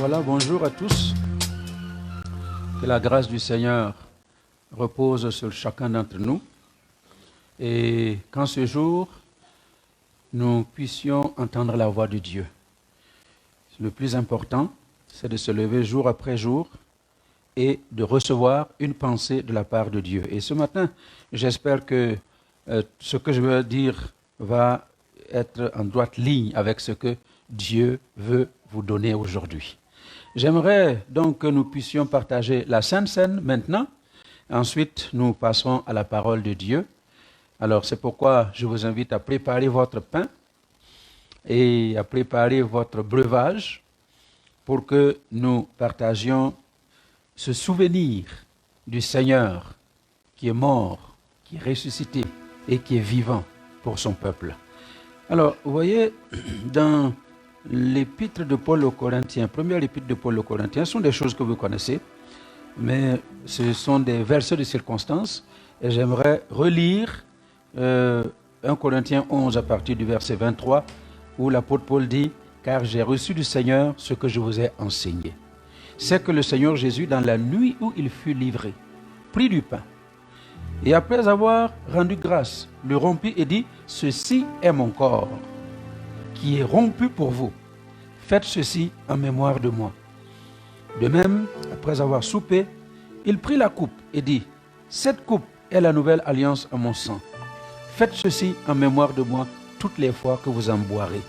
Voilà, bonjour à tous. Que la grâce du Seigneur repose sur chacun d'entre nous. Et qu'en ce jour, nous puissions entendre la voix de Dieu. Le plus important, c'est de se lever jour après jour et de recevoir une pensée de la part de Dieu. Et ce matin, j'espère que ce que je veux dire va être en droite ligne avec ce que Dieu veut vous donner aujourd'hui. J'aimerais donc que nous puissions partager la Sainte Seine maintenant. Ensuite, nous passerons à la parole de Dieu. Alors, c'est pourquoi je vous invite à préparer votre pain et à préparer votre breuvage pour que nous partagions ce souvenir du Seigneur qui est mort, qui est ressuscité et qui est vivant pour son peuple. Alors, vous voyez, dans l'épître de Paul aux Corinthiens, première épître de Paul aux Corinthiens, ce sont des choses que vous connaissez, mais ce sont des versets de circonstance, et j'aimerais relire 1 Corinthiens 11 à partir du verset 23, où l'apôtre Paul dit « Car j'ai reçu du Seigneur ce que je vous ai enseigné. C'est que le Seigneur Jésus, dans la nuit où il fut livré, prit du pain, et après avoir rendu grâce, le rompit et dit « Ceci est mon corps, qui est rompu pour vous. Faites ceci en mémoire de moi. » De même, après avoir soupé, il prit la coupe et dit « Cette coupe est la nouvelle alliance en mon sang. Faites ceci en mémoire de moi toutes les fois que vous en boirez.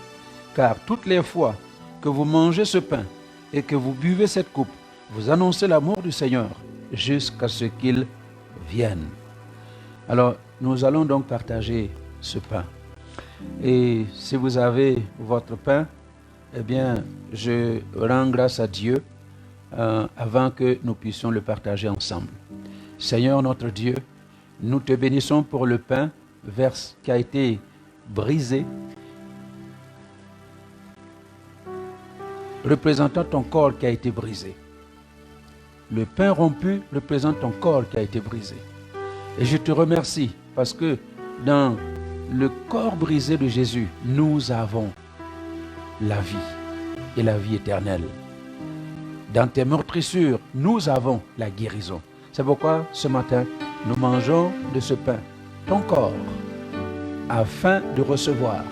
Car toutes les fois que vous mangez ce pain et que vous buvez cette coupe, vous annoncez la mort du Seigneur jusqu'à ce qu'il vienne. » Alors, nous allons donc partager ce pain. Et si vous avez votre pain, eh bien, je rends grâce à Dieu avant que nous puissions le partager ensemble. Seigneur notre Dieu, nous te bénissons pour le pain qui a été brisé, représentant ton corps qui a été brisé. Le pain rompu représente ton corps qui a été brisé. Et je te remercie parce que dans le corps brisé de Jésus, nous avons la vie et la vie éternelle. Dans tes meurtrissures, nous avons la guérison. C'est pourquoi ce matin, nous mangeons de ce pain, ton corps, afin de recevoir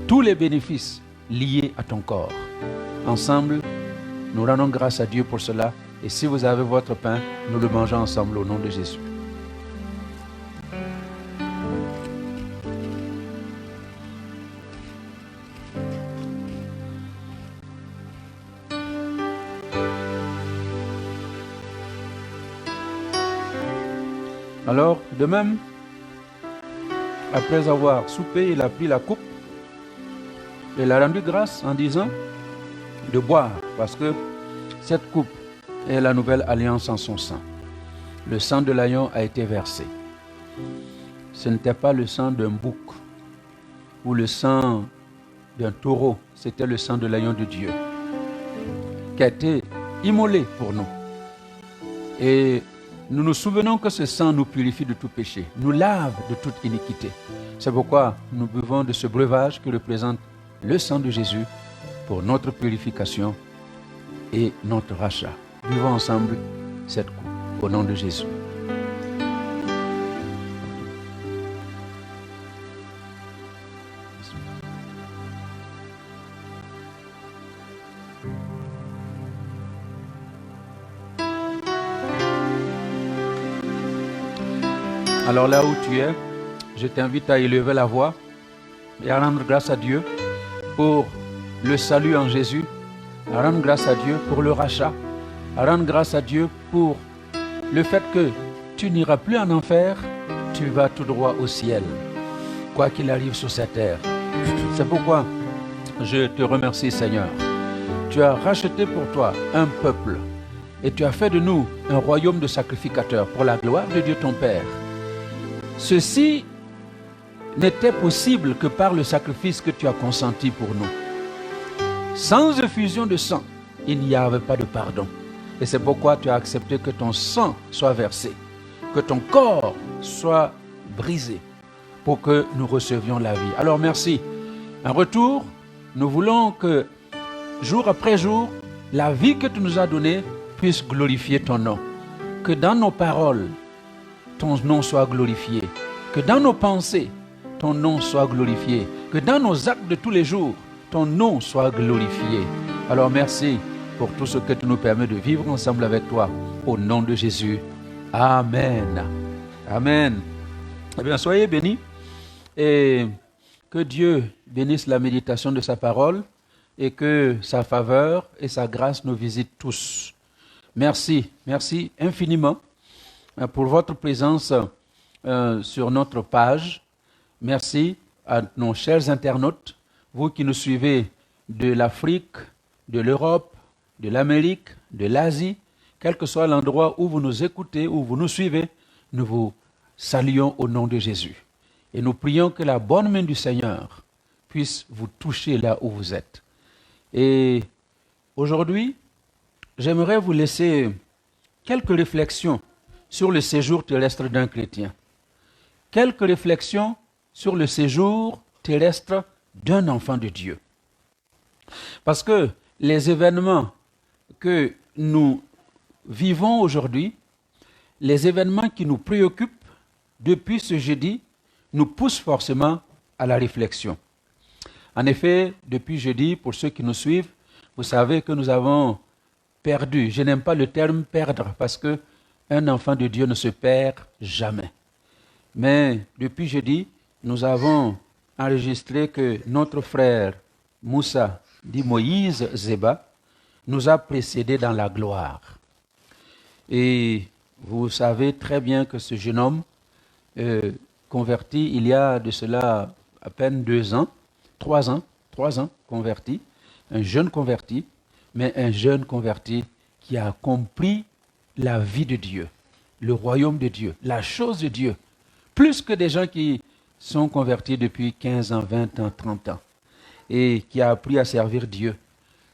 tous les bénéfices liés à ton corps. Ensemble, nous rendons grâce à Dieu pour cela. Et si vous avez votre pain, nous le mangeons ensemble au nom de Jésus. Alors, de même, après avoir soupé, il a pris la coupe et il a rendu grâce en disant de boire, parce que cette coupe est la nouvelle alliance en son sang. Le sang de l'agneau a été versé. Ce n'était pas le sang d'un bouc ou le sang d'un taureau, c'était le sang de l'agneau de Dieu qui a été immolé pour nous. Et nous nous souvenons que ce sang nous purifie de tout péché, nous lave de toute iniquité. C'est pourquoi nous buvons de ce breuvage qui représente le sang de Jésus pour notre purification et notre rachat. Buvons ensemble cette coupe au nom de Jésus. Alors là où tu es, je t'invite à élever la voix et à rendre grâce à Dieu pour le salut en Jésus, à rendre grâce à Dieu pour le rachat, à rendre grâce à Dieu pour le fait que tu n'iras plus en enfer, tu vas tout droit au ciel, quoi qu'il arrive sur cette terre. C'est pourquoi je te remercie, Seigneur. Tu as racheté pour toi un peuple et tu as fait de nous un royaume de sacrificateurs pour la gloire de Dieu ton Père. Ceci n'était possible que par le sacrifice que tu as consenti pour nous. Sans effusion de sang, il n'y avait pas de pardon. Et c'est pourquoi tu as accepté que ton sang soit versé, que ton corps soit brisé, pour que nous recevions la vie. Alors merci. En retour, nous voulons que jour après jour, la vie que tu nous as donnée puisse glorifier ton nom. Que dans nos paroles, ton nom soit glorifié. Que dans nos pensées, ton nom soit glorifié. Que dans nos actes de tous les jours, ton nom soit glorifié. Alors merci pour tout ce que tu nous permets de vivre ensemble avec toi. Au nom de Jésus. Amen. Amen. Eh bien, soyez bénis et que Dieu bénisse la méditation de sa parole et que sa faveur et sa grâce nous visitent tous. Merci infiniment pour votre présence sur notre page. Merci à nos chers internautes, vous qui nous suivez de l'Afrique, de l'Europe, de l'Amérique, de l'Asie, quel que soit l'endroit où vous nous écoutez, où vous nous suivez, nous vous saluons au nom de Jésus. Et nous prions que la bonne main du Seigneur puisse vous toucher là où vous êtes. Et aujourd'hui, j'aimerais vous laisser quelques réflexions sur le séjour terrestre d'un chrétien. Quelques réflexions sur le séjour terrestre d'un enfant de Dieu. Parce que les événements que nous vivons aujourd'hui, les événements qui nous préoccupent depuis ce jeudi, nous poussent forcément à la réflexion. En effet, depuis jeudi, pour ceux qui nous suivent, vous savez que nous avons perdu. Je n'aime pas le terme perdre parce que un enfant de Dieu ne se perd jamais. Mais depuis jeudi, nous avons enregistré que notre frère Moussa, dit Moïse Zeba, nous a précédés dans la gloire. Et vous savez très bien que ce jeune homme, converti il y a de cela à peine 3 ans converti, un jeune converti, mais un jeune converti qui a compris la vie de Dieu, le royaume de Dieu, la chose de Dieu, plus que des gens qui sont convertis depuis 15 ans, 20 ans, 30 ans, et qui a appris à servir Dieu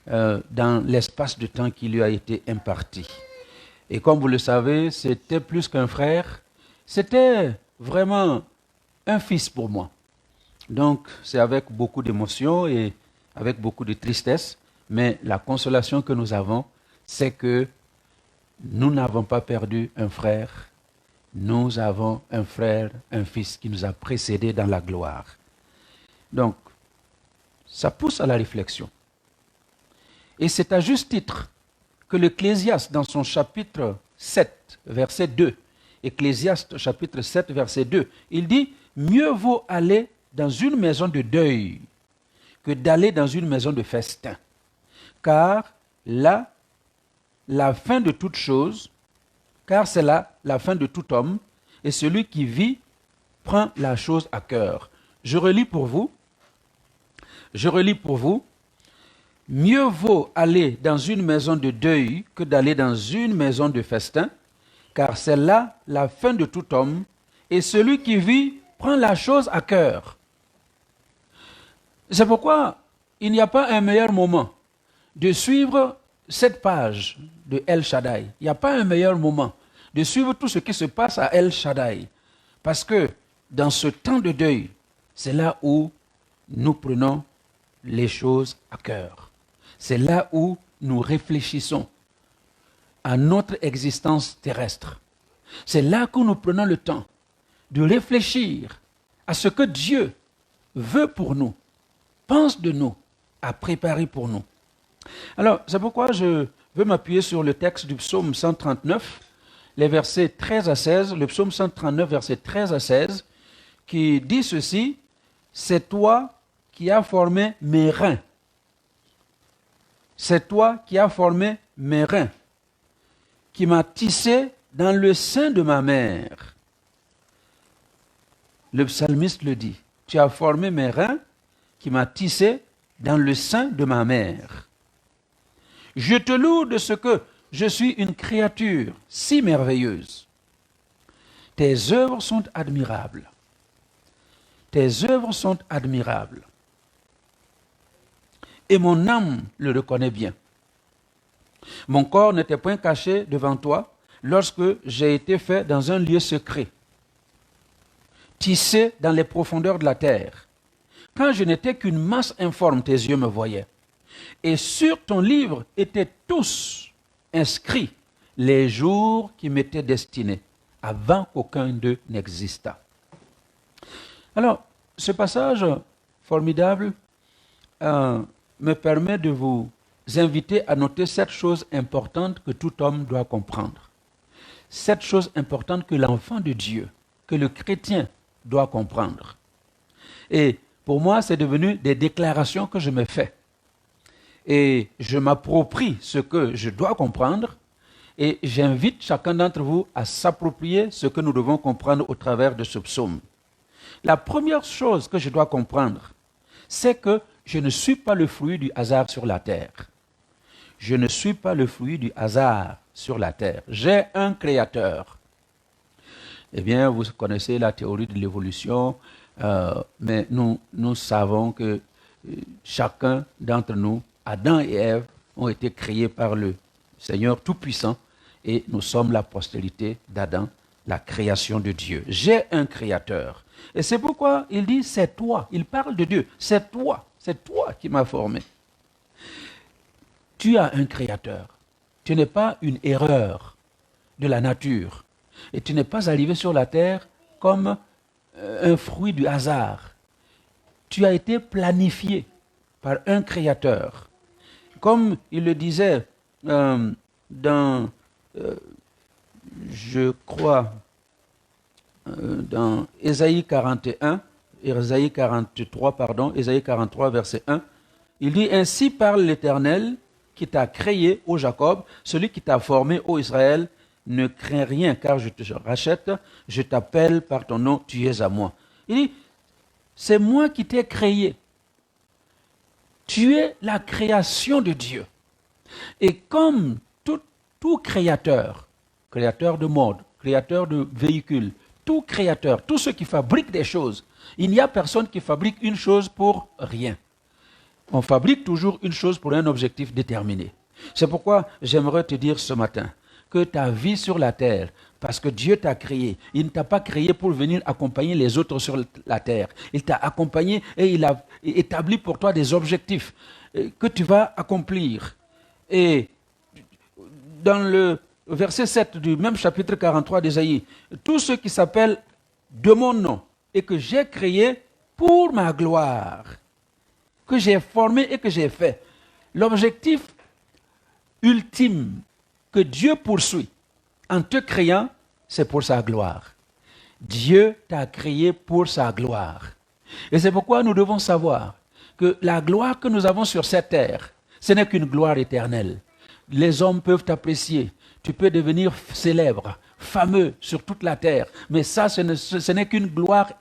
dans l'espace de temps qui lui a été imparti. Et comme vous le savez, c'était plus qu'un frère, c'était vraiment un fils pour moi. Donc, c'est avec beaucoup d'émotion et avec beaucoup de tristesse, mais la consolation que nous avons, c'est que nous n'avons pas perdu un frère, nous avons un frère, un fils qui nous a précédés dans la gloire. Donc, ça pousse à la réflexion. Et c'est à juste titre que l'Ecclésiaste, dans son chapitre 7, verset 2, Ecclésiaste chapitre 7, verset 2, il dit « Mieux vaut aller dans une maison de deuil que d'aller dans une maison de festin. Car là, la fin de toute chose, car c'est là la fin de tout homme, et celui qui vit prend la chose à cœur. » Je relis pour vous. Mieux vaut aller dans une maison de deuil que d'aller dans une maison de festin, car c'est là la fin de tout homme, et celui qui vit prend la chose à cœur. C'est pourquoi il n'y a pas un meilleur moment de suivre cette page de El Shaddai. Il n'y a pas un meilleur moment de suivre tout ce qui se passe à El Shaddai. Parce que dans ce temps de deuil, c'est là où nous prenons les choses à cœur. C'est là où nous réfléchissons à notre existence terrestre. C'est là que nous prenons le temps de réfléchir à ce que Dieu veut pour nous, pense de nous, a préparé pour nous. Alors, c'est pourquoi je veux m'appuyer sur le texte du psaume 139, les versets 13 à 16, le psaume 139, versets 13 à 16, qui dit ceci: « C'est toi qui as formé mes reins. C'est toi qui as formé mes reins, qui m'as tissé dans le sein de ma mère. » Le psalmiste le dit. Tu as formé mes reins, qui m'as tissé dans le sein de ma mère. Je te loue de ce que je suis une créature si merveilleuse. Tes œuvres sont admirables. Tes œuvres sont admirables. Et mon âme le reconnaît bien. Mon corps n'était point caché devant toi lorsque j'ai été fait dans un lieu secret, tissé dans les profondeurs de la terre. Quand je n'étais qu'une masse informe, tes yeux me voyaient. Et sur ton livre étaient tous inscrits les jours qui m'étaient destinés, avant qu'aucun d'eux n'existât. Alors, ce passage formidable me permet de vous inviter à noter 7 choses importantes que tout homme doit comprendre. 7 choses importantes que l'enfant de Dieu, que le chrétien doit comprendre. Et pour moi, c'est devenu des déclarations que je me fais. Et je m'approprie ce que je dois comprendre et j'invite chacun d'entre vous à s'approprier ce que nous devons comprendre au travers de ce psaume. La première chose que je dois comprendre, c'est que je ne suis pas le fruit du hasard sur la terre. Je ne suis pas le fruit du hasard sur la terre. J'ai un créateur. Eh bien, vous connaissez la théorie de l'évolution, mais nous savons que chacun d'entre nous, Adam et Ève, ont été créés par le Seigneur Tout-Puissant et nous sommes la postérité d'Adam, la création de Dieu. J'ai un créateur. Et c'est pourquoi il dit, c'est toi. Il parle de Dieu. C'est toi qui m'as formé. Tu as un créateur. Tu n'es pas une erreur de la nature. Et tu n'es pas arrivé sur la terre comme un fruit du hasard. Tu as été planifié par un créateur. Comme il le disait dans, je crois, dans Ésaïe 41, Ésaïe 43, verset 1, il dit « Ainsi parle l'Éternel qui t'a créé, ô Jacob, celui qui t'a formé, ô Israël, ne crains rien, car je te rachète, je t'appelle par ton nom, tu es à moi. » Il dit « C'est moi qui t'ai créé. Tu es la création de Dieu. » Et comme tout créateur, créateur de mode, créateur de véhicules, tout créateur, tous ceux qui fabriquent des choses, il n'y a personne qui fabrique une chose pour rien. On fabrique toujours une chose pour un objectif déterminé. C'est pourquoi j'aimerais te dire ce matin que ta vie sur la terre, parce que Dieu t'a créé, il ne t'a pas créé pour venir accompagner les autres sur la terre. Il t'a accompagné et il a établi pour toi des objectifs que tu vas accomplir. Et dans le verset 7 du même chapitre 43 d'Ésaïe, tous ceux qui s'appellent de mon nom et que j'ai créé pour ma gloire, que j'ai formé et que j'ai fait. L'objectif ultime que Dieu poursuit en te créant, c'est pour sa gloire. Dieu t'a créé pour sa gloire. Et c'est pourquoi nous devons savoir que la gloire que nous avons sur cette terre, ce n'est qu'une gloire éternelle. Les hommes peuvent t'apprécier, tu peux devenir célèbre, fameux sur toute la terre, mais ça, ce n'est qu'une gloire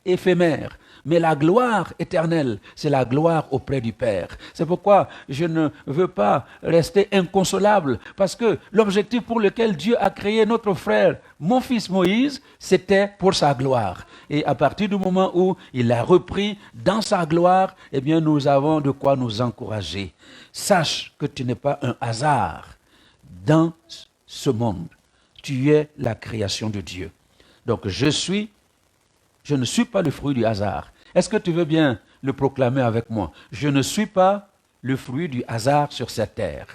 éphémère. Mais la gloire éternelle, c'est la gloire auprès du Père. C'est pourquoi je ne veux pas rester inconsolable, parce que l'objectif pour lequel Dieu a créé notre frère, mon fils Moïse, c'était pour sa gloire. Et à partir du moment où il l'a repris dans sa gloire, eh bien nous avons de quoi nous encourager. Sache que tu n'es pas un hasard dans ce monde. Tu es la création de Dieu. Donc je ne suis pas le fruit du hasard. Est-ce que tu veux bien le proclamer avec moi? Je ne suis pas le fruit du hasard sur cette terre.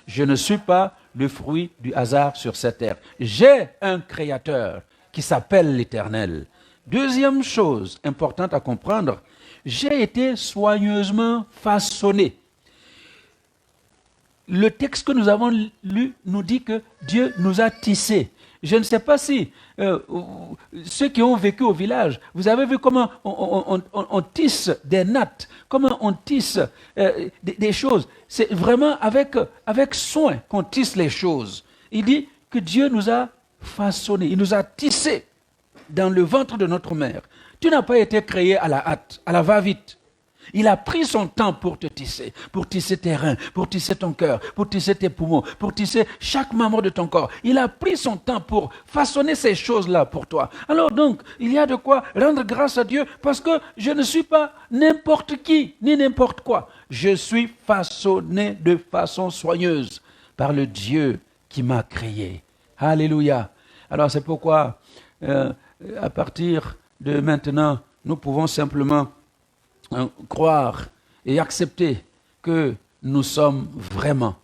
Je ne suis pas le fruit du hasard sur cette terre. J'ai un créateur qui s'appelle l'Éternel. Deuxième chose importante à comprendre, j'ai été soigneusement façonné. Le texte que nous avons lu nous dit que Dieu nous a tissés. Je ne sais pas si ceux qui ont vécu au village, vous avez vu comment on tisse des nattes, comment on tisse des choses. C'est vraiment avec soin qu'on tisse les choses. Il dit que Dieu nous a façonnés, il nous a tissés dans le ventre de notre mère. Tu n'as pas été créé à la hâte, à la va-vite. Il a pris son temps pour te tisser, pour tisser tes reins, pour tisser ton cœur, pour tisser tes poumons, pour tisser chaque membre de ton corps. Il a pris son temps pour façonner ces choses-là pour toi. Alors donc, il y a de quoi rendre grâce à Dieu parce que je ne suis pas n'importe qui, ni n'importe quoi. Je suis façonné de façon soigneuse par le Dieu qui m'a créé. Alléluia. Alors c'est pourquoi, à partir de maintenant, nous pouvons simplement croire et accepter que nous sommes vraiment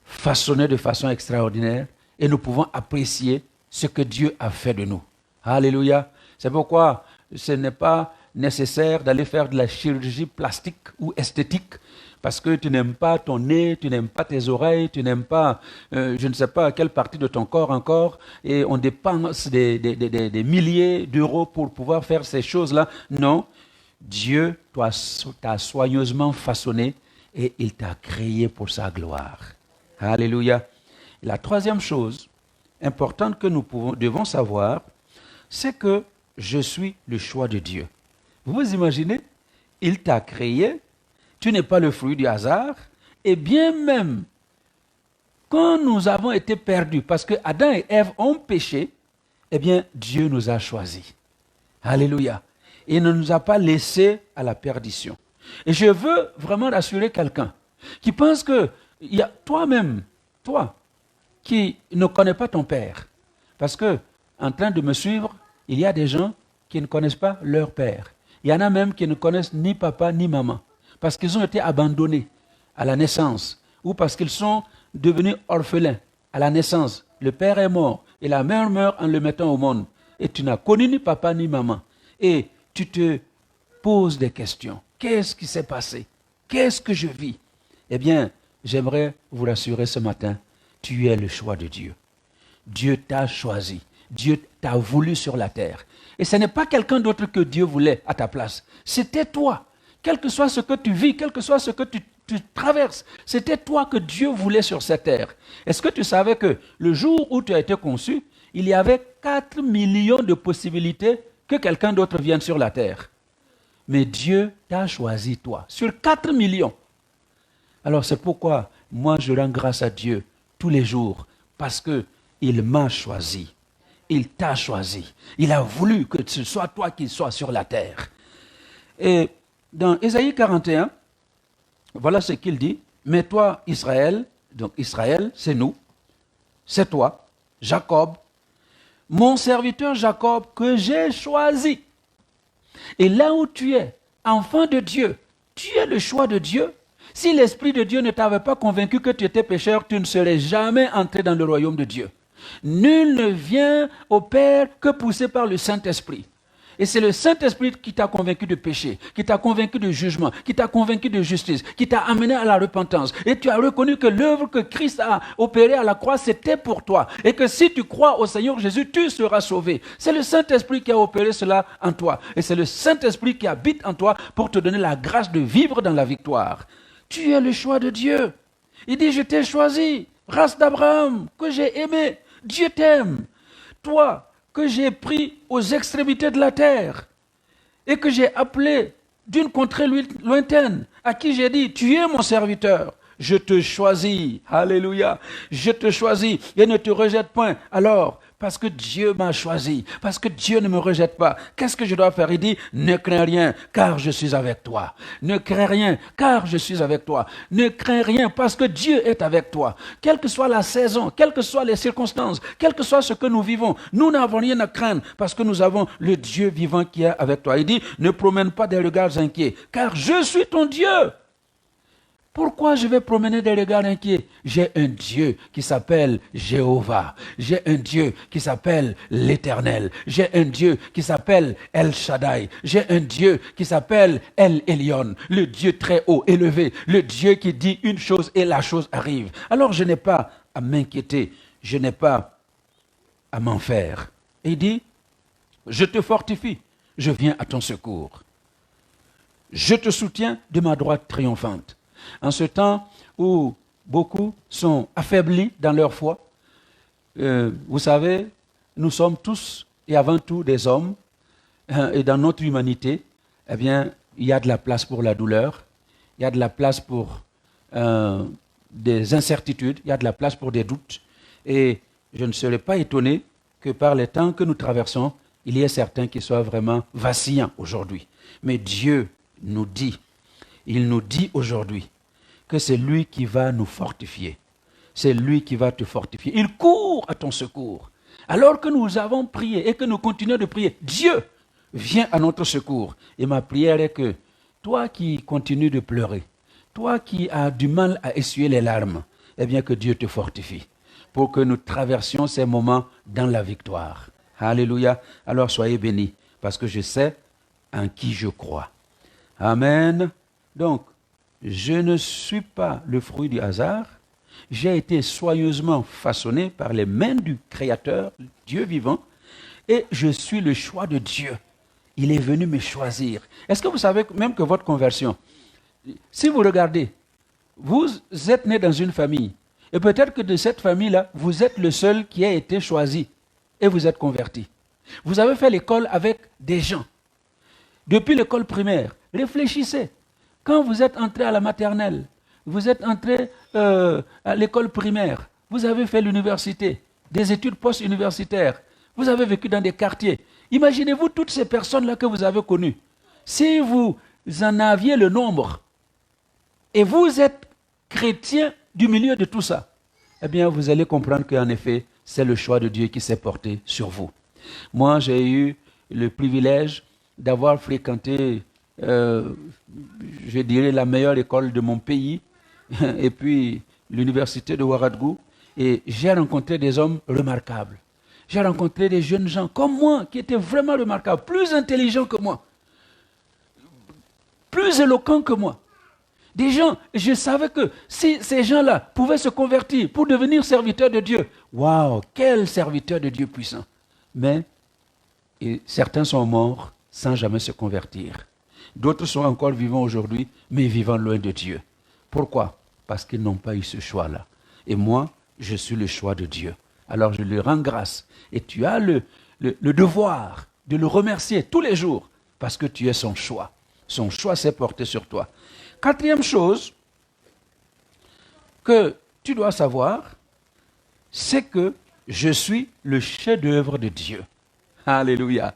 façonnés de façon extraordinaire et nous pouvons apprécier ce que Dieu a fait de nous. Alléluia. C'est pourquoi ce n'est pas nécessaire d'aller faire de la chirurgie plastique ou esthétique parce que tu n'aimes pas ton nez, tu n'aimes pas tes oreilles, tu n'aimes pas, je ne sais pas quelle partie de ton corps encore, et on dépense des milliers d'euros pour pouvoir faire ces choses-là. Non, Dieu t'a soigneusement façonné et il t'a créé pour sa gloire. Alléluia. Et la troisième chose importante que nous devons savoir, c'est que je suis le choix de Dieu. Vous vous imaginez? Il t'a créé, tu n'es pas le fruit du hasard, et bien même quand nous avons été perdus, parce que Adam et Ève ont péché, eh bien Dieu nous a choisis. Alléluia. Il ne nous a pas laissés à la perdition. Et je veux vraiment rassurer quelqu'un qui pense que il y a toi-même, toi, qui ne connais pas ton père. Parce que, en train de me suivre, il y a des gens qui ne connaissent pas leur père. Il y en a même qui ne connaissent ni papa ni maman. Parce qu'ils ont été abandonnés à la naissance. Ou parce qu'ils sont devenus orphelins à la naissance. Le père est mort et la mère meurt en le mettant au monde. Et tu n'as connu ni papa ni maman. Et tu te poses des questions. Qu'est-ce qui s'est passé? Qu'est-ce que je vis? Eh bien, j'aimerais vous rassurer ce matin. Tu es le choix de Dieu. Dieu t'a choisi. Dieu t'a voulu sur la terre. Et ce n'est pas quelqu'un d'autre que Dieu voulait à ta place. C'était toi. Quel que soit ce que tu vis, quel que soit ce que tu traverses, c'était toi que Dieu voulait sur cette terre. Est-ce que tu savais que le jour où tu as été conçu, il y avait 4 millions de possibilités que quelqu'un d'autre vienne sur la terre? Mais Dieu t'a choisi toi, sur 4 millions. Alors c'est pourquoi moi je rends grâce à Dieu tous les jours, parce qu'il m'a choisi. Il t'a choisi. Il a voulu que ce soit toi qui sois sur la terre. Et dans Ésaïe 41, voilà ce qu'il dit. Mais toi, Israël, donc Israël, c'est nous, c'est toi, Jacob, mon serviteur Jacob, que j'ai choisi. Et là où tu es, enfant de Dieu, tu es le choix de Dieu. Si l'Esprit de Dieu ne t'avait pas convaincu que tu étais pécheur, tu ne serais jamais entré dans le royaume de Dieu. Nul ne vient au Père que poussé par le Saint-Esprit. Et c'est le Saint-Esprit qui t'a convaincu de péché, qui t'a convaincu de jugement, qui t'a convaincu de justice, qui t'a amené à la repentance. Et tu as reconnu que l'œuvre que Christ a opérée à la croix, c'était pour toi. Et que si tu crois au Seigneur Jésus, tu seras sauvé. C'est le Saint-Esprit qui a opéré cela en toi. Et c'est le Saint-Esprit qui habite en toi pour te donner la grâce de vivre dans la victoire. Tu es le choix de Dieu. Il dit, je t'ai choisi, race d'Abraham, que j'ai aimé. Dieu t'aime. Toi, que j'ai pris aux extrémités de la terre et que j'ai appelé d'une contrée lointaine, à qui j'ai dit, tu es mon serviteur, je te choisis, alléluia, je te choisis et ne te rejette point. Alors, parce que Dieu m'a choisi, parce que Dieu ne me rejette pas, qu'est-ce que je dois faire? Il dit, ne crains rien, car je suis avec toi. Ne crains rien, car je suis avec toi. Ne crains rien, parce que Dieu est avec toi. Quelle que soit la saison, quelles que soient les circonstances, quel que soit ce que nous vivons, nous n'avons rien à craindre, parce que nous avons le Dieu vivant qui est avec toi. Il dit, ne promène pas des regards inquiets, car je suis ton Dieu. Pourquoi je vais promener des regards inquiets? J'ai un Dieu qui s'appelle Jéhovah. J'ai un Dieu qui s'appelle l'Éternel. J'ai un Dieu qui s'appelle El Shaddai. J'ai un Dieu qui s'appelle El Elyon, le Dieu très haut, élevé, le Dieu qui dit une chose et la chose arrive. Alors je n'ai pas à m'inquiéter, je n'ai pas à m'en faire. Et il dit, je te fortifie, je viens à ton secours. Je te soutiens de ma droite triomphante. En ce temps où beaucoup sont affaiblis dans leur foi, vous savez, nous sommes tous et avant tout des hommes, et dans notre humanité, eh bien, il y a de la place pour la douleur, il y a de la place pour des incertitudes, il y a de la place pour des doutes, et je ne serais pas étonné que par les temps que nous traversons, il y ait certains qui soient vraiment vacillants aujourd'hui. Mais Dieu nous dit, il nous dit aujourd'hui, que c'est lui qui va nous fortifier. C'est lui qui va te fortifier. Il court à ton secours. Alors que nous avons prié et que nous continuons de prier, Dieu vient à notre secours. Et ma prière est que toi qui continues de pleurer, toi qui as du mal à essuyer les larmes, eh bien que Dieu te fortifie pour que nous traversions ces moments dans la victoire. Alléluia. Alors soyez bénis, parce que je sais en qui je crois. Amen. Donc, je ne suis pas le fruit du hasard. J'ai été soigneusement façonné par les mains du Créateur, Dieu vivant, et je suis le choix de Dieu. Il est venu me choisir. Est-ce que vous savez même que votre conversion, si vous regardez, vous êtes né dans une famille, et peut-être que de cette famille-là, vous êtes le seul qui a été choisi, et vous êtes converti. Vous avez fait l'école avec des gens. Depuis l'école primaire, réfléchissez. Quand vous êtes entré à la maternelle, vous êtes entré à l'école primaire, vous avez fait l'université, des études post-universitaires, vous avez vécu dans des quartiers. Imaginez-vous toutes ces personnes-là que vous avez connues. Si vous en aviez le nombre, et vous êtes chrétien du milieu de tout ça, eh bien vous allez comprendre qu'en effet, c'est le choix de Dieu qui s'est porté sur vous. Moi, j'ai eu le privilège d'avoir fréquenté, je dirais, la meilleure école de mon pays, et puis l'université de Ouagadougou, et j'ai rencontré des hommes remarquables. J'ai rencontré des jeunes gens comme moi, qui étaient vraiment remarquables, plus intelligents que moi, plus éloquents que moi. Des gens, je savais que si ces gens-là pouvaient se convertir pour devenir serviteurs de Dieu, waouh, quel serviteur de Dieu puissant. Mais certains sont morts sans jamais se convertir. D'autres sont encore vivants aujourd'hui, mais vivant loin de Dieu. Pourquoi? Parce qu'ils n'ont pas eu ce choix-là. Et moi, je suis le choix de Dieu. Alors je lui rends grâce. Et tu as le devoir de le remercier tous les jours, parce que tu es son choix. Son choix s'est porté sur toi. Quatrième chose que tu dois savoir, c'est que je suis le chef-d'œuvre de Dieu. Alléluia.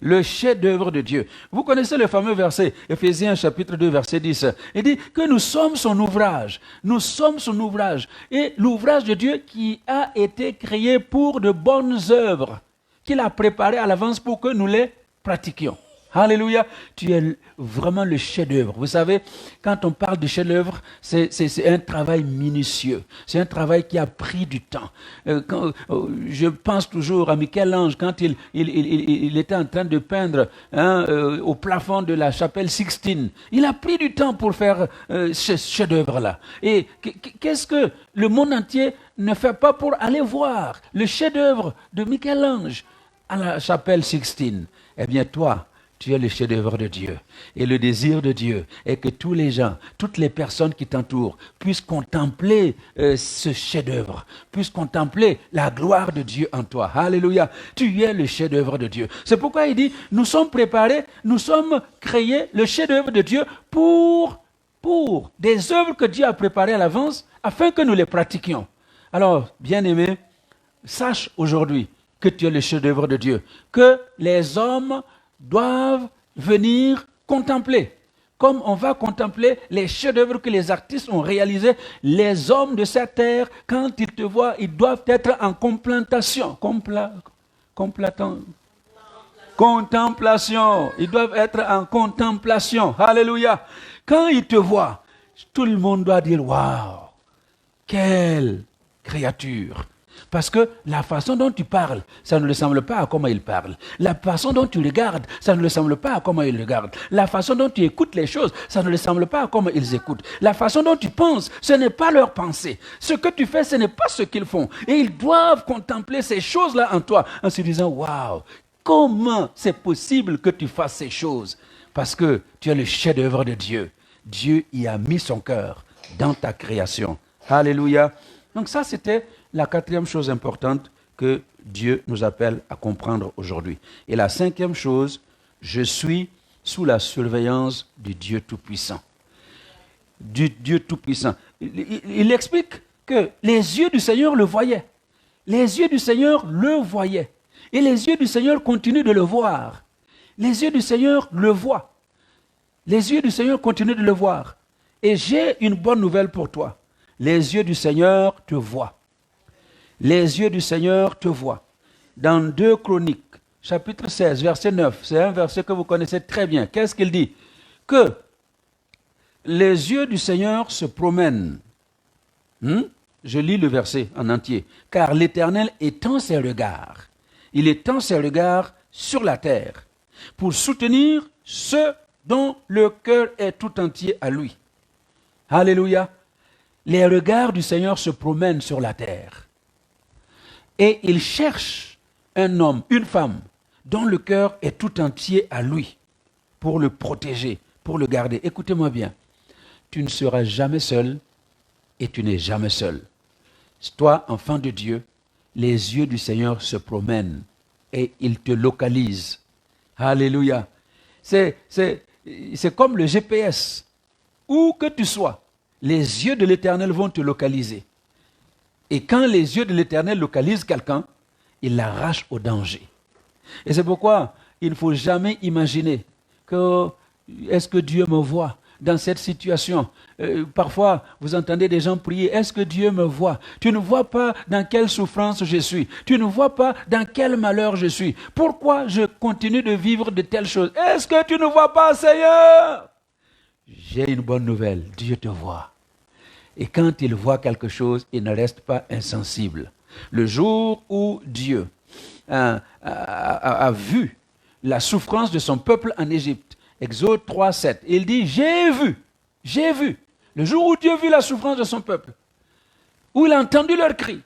Le chef-d'œuvre de Dieu. Vous connaissez le fameux verset, Éphésiens chapitre 2, verset 10. Il dit que nous sommes son ouvrage. Nous sommes son ouvrage. Et l'ouvrage de Dieu qui a été créé pour de bonnes œuvres, qu'il a préparées à l'avance pour que nous les pratiquions. Alléluia, tu es vraiment le chef-d'œuvre. Vous savez, quand on parle de chef-d'œuvre, c'est un travail minutieux. C'est un travail qui a pris du temps. Je pense toujours à Michel-Ange quand il était en train de peindre au plafond de la chapelle Sixtine. Il a pris du temps pour faire ce chef-d'œuvre-là. Et qu'est-ce que le monde entier ne fait pas pour aller voir le chef-d'œuvre de Michel-Ange à la chapelle Sixtine? Eh bien, toi, tu es le chef-d'œuvre de Dieu. Et le désir de Dieu est que tous les gens, toutes les personnes qui t'entourent puissent contempler ce chef-d'œuvre, puissent contempler la gloire de Dieu en toi. Alléluia. Tu es le chef-d'œuvre de Dieu. C'est pourquoi il dit, nous sommes préparés, nous sommes créés, le chef-d'œuvre de Dieu pour des œuvres que Dieu a préparées à l'avance afin que nous les pratiquions. Alors, bien-aimé, sache aujourd'hui que tu es le chef-d'œuvre de Dieu, que les hommes doivent venir contempler. Comme on va contempler les chefs-d'œuvre que les artistes ont réalisés, les hommes de cette terre, quand ils te voient, ils doivent être en contemplation. Contemplation. Ils doivent être en contemplation. Alléluia. Quand ils te voient, tout le monde doit dire, waouh, quelle créature. Parce que la façon dont tu parles, ça ne ressemble pas à comment il parle. La façon dont tu regardes, ça ne ressemble pas à comment il regarde. La façon dont tu écoutes les choses, ça ne ressemble pas à comment ils écoutent. La façon dont tu penses, ce n'est pas leur pensée. Ce que tu fais, ce n'est pas ce qu'ils font. Et ils doivent contempler ces choses-là en toi, en se disant, waouh, comment c'est possible que tu fasses ces choses? Parce que tu es le chef-d'œuvre de Dieu. Dieu y a mis son cœur dans ta création. Alléluia. Donc ça, c'était la quatrième chose importante que Dieu nous appelle à comprendre aujourd'hui. Et la cinquième chose, je suis sous la surveillance du Dieu Tout-Puissant. Du Dieu Tout-Puissant. Il explique que les yeux du Seigneur le voyaient. Les yeux du Seigneur le voyaient. Et les yeux du Seigneur continuent de le voir. Les yeux du Seigneur le voient. Les yeux du Seigneur continuent de le voir. Et j'ai une bonne nouvelle pour toi. Les yeux du Seigneur te voient. Les yeux du Seigneur te voient. Dans 2 Chroniques, chapitre 16, verset 9, c'est un verset que vous connaissez très bien. Qu'est-ce qu'il dit? Que les yeux du Seigneur se promènent. Je lis le verset en entier. Car l'Éternel étend ses regards. Il étend ses regards sur la terre pour soutenir ceux dont le cœur est tout entier à lui. Alléluia. Les regards du Seigneur se promènent sur la terre. Et il cherche un homme, une femme, dont le cœur est tout entier à lui, pour le protéger, pour le garder. Écoutez-moi bien, tu ne seras jamais seul et tu n'es jamais seul. Toi, enfant de Dieu, les yeux du Seigneur se promènent et il te localise. Alléluia. C'est comme le GPS. Où que tu sois, les yeux de l'Éternel vont te localiser. Et quand les yeux de l'Éternel localisent quelqu'un, il l'arrache au danger. Et c'est pourquoi il ne faut jamais imaginer que est-ce que Dieu me voit dans cette situation. Parfois, vous entendez des gens prier, est-ce que Dieu me voit? Tu ne vois pas dans quelle souffrance je suis. Tu ne vois pas dans quel malheur je suis. Pourquoi je continue de vivre de telles choses? Est-ce que tu ne vois pas, Seigneur? J'ai une bonne nouvelle, Dieu te voit. Et quand il voit quelque chose, il ne reste pas insensible. Le jour où Dieu a vu la souffrance de son peuple en Égypte, Exode 3, 7, il dit, j'ai vu. Le jour où Dieu vit la souffrance de son peuple, où il a entendu leurs cris,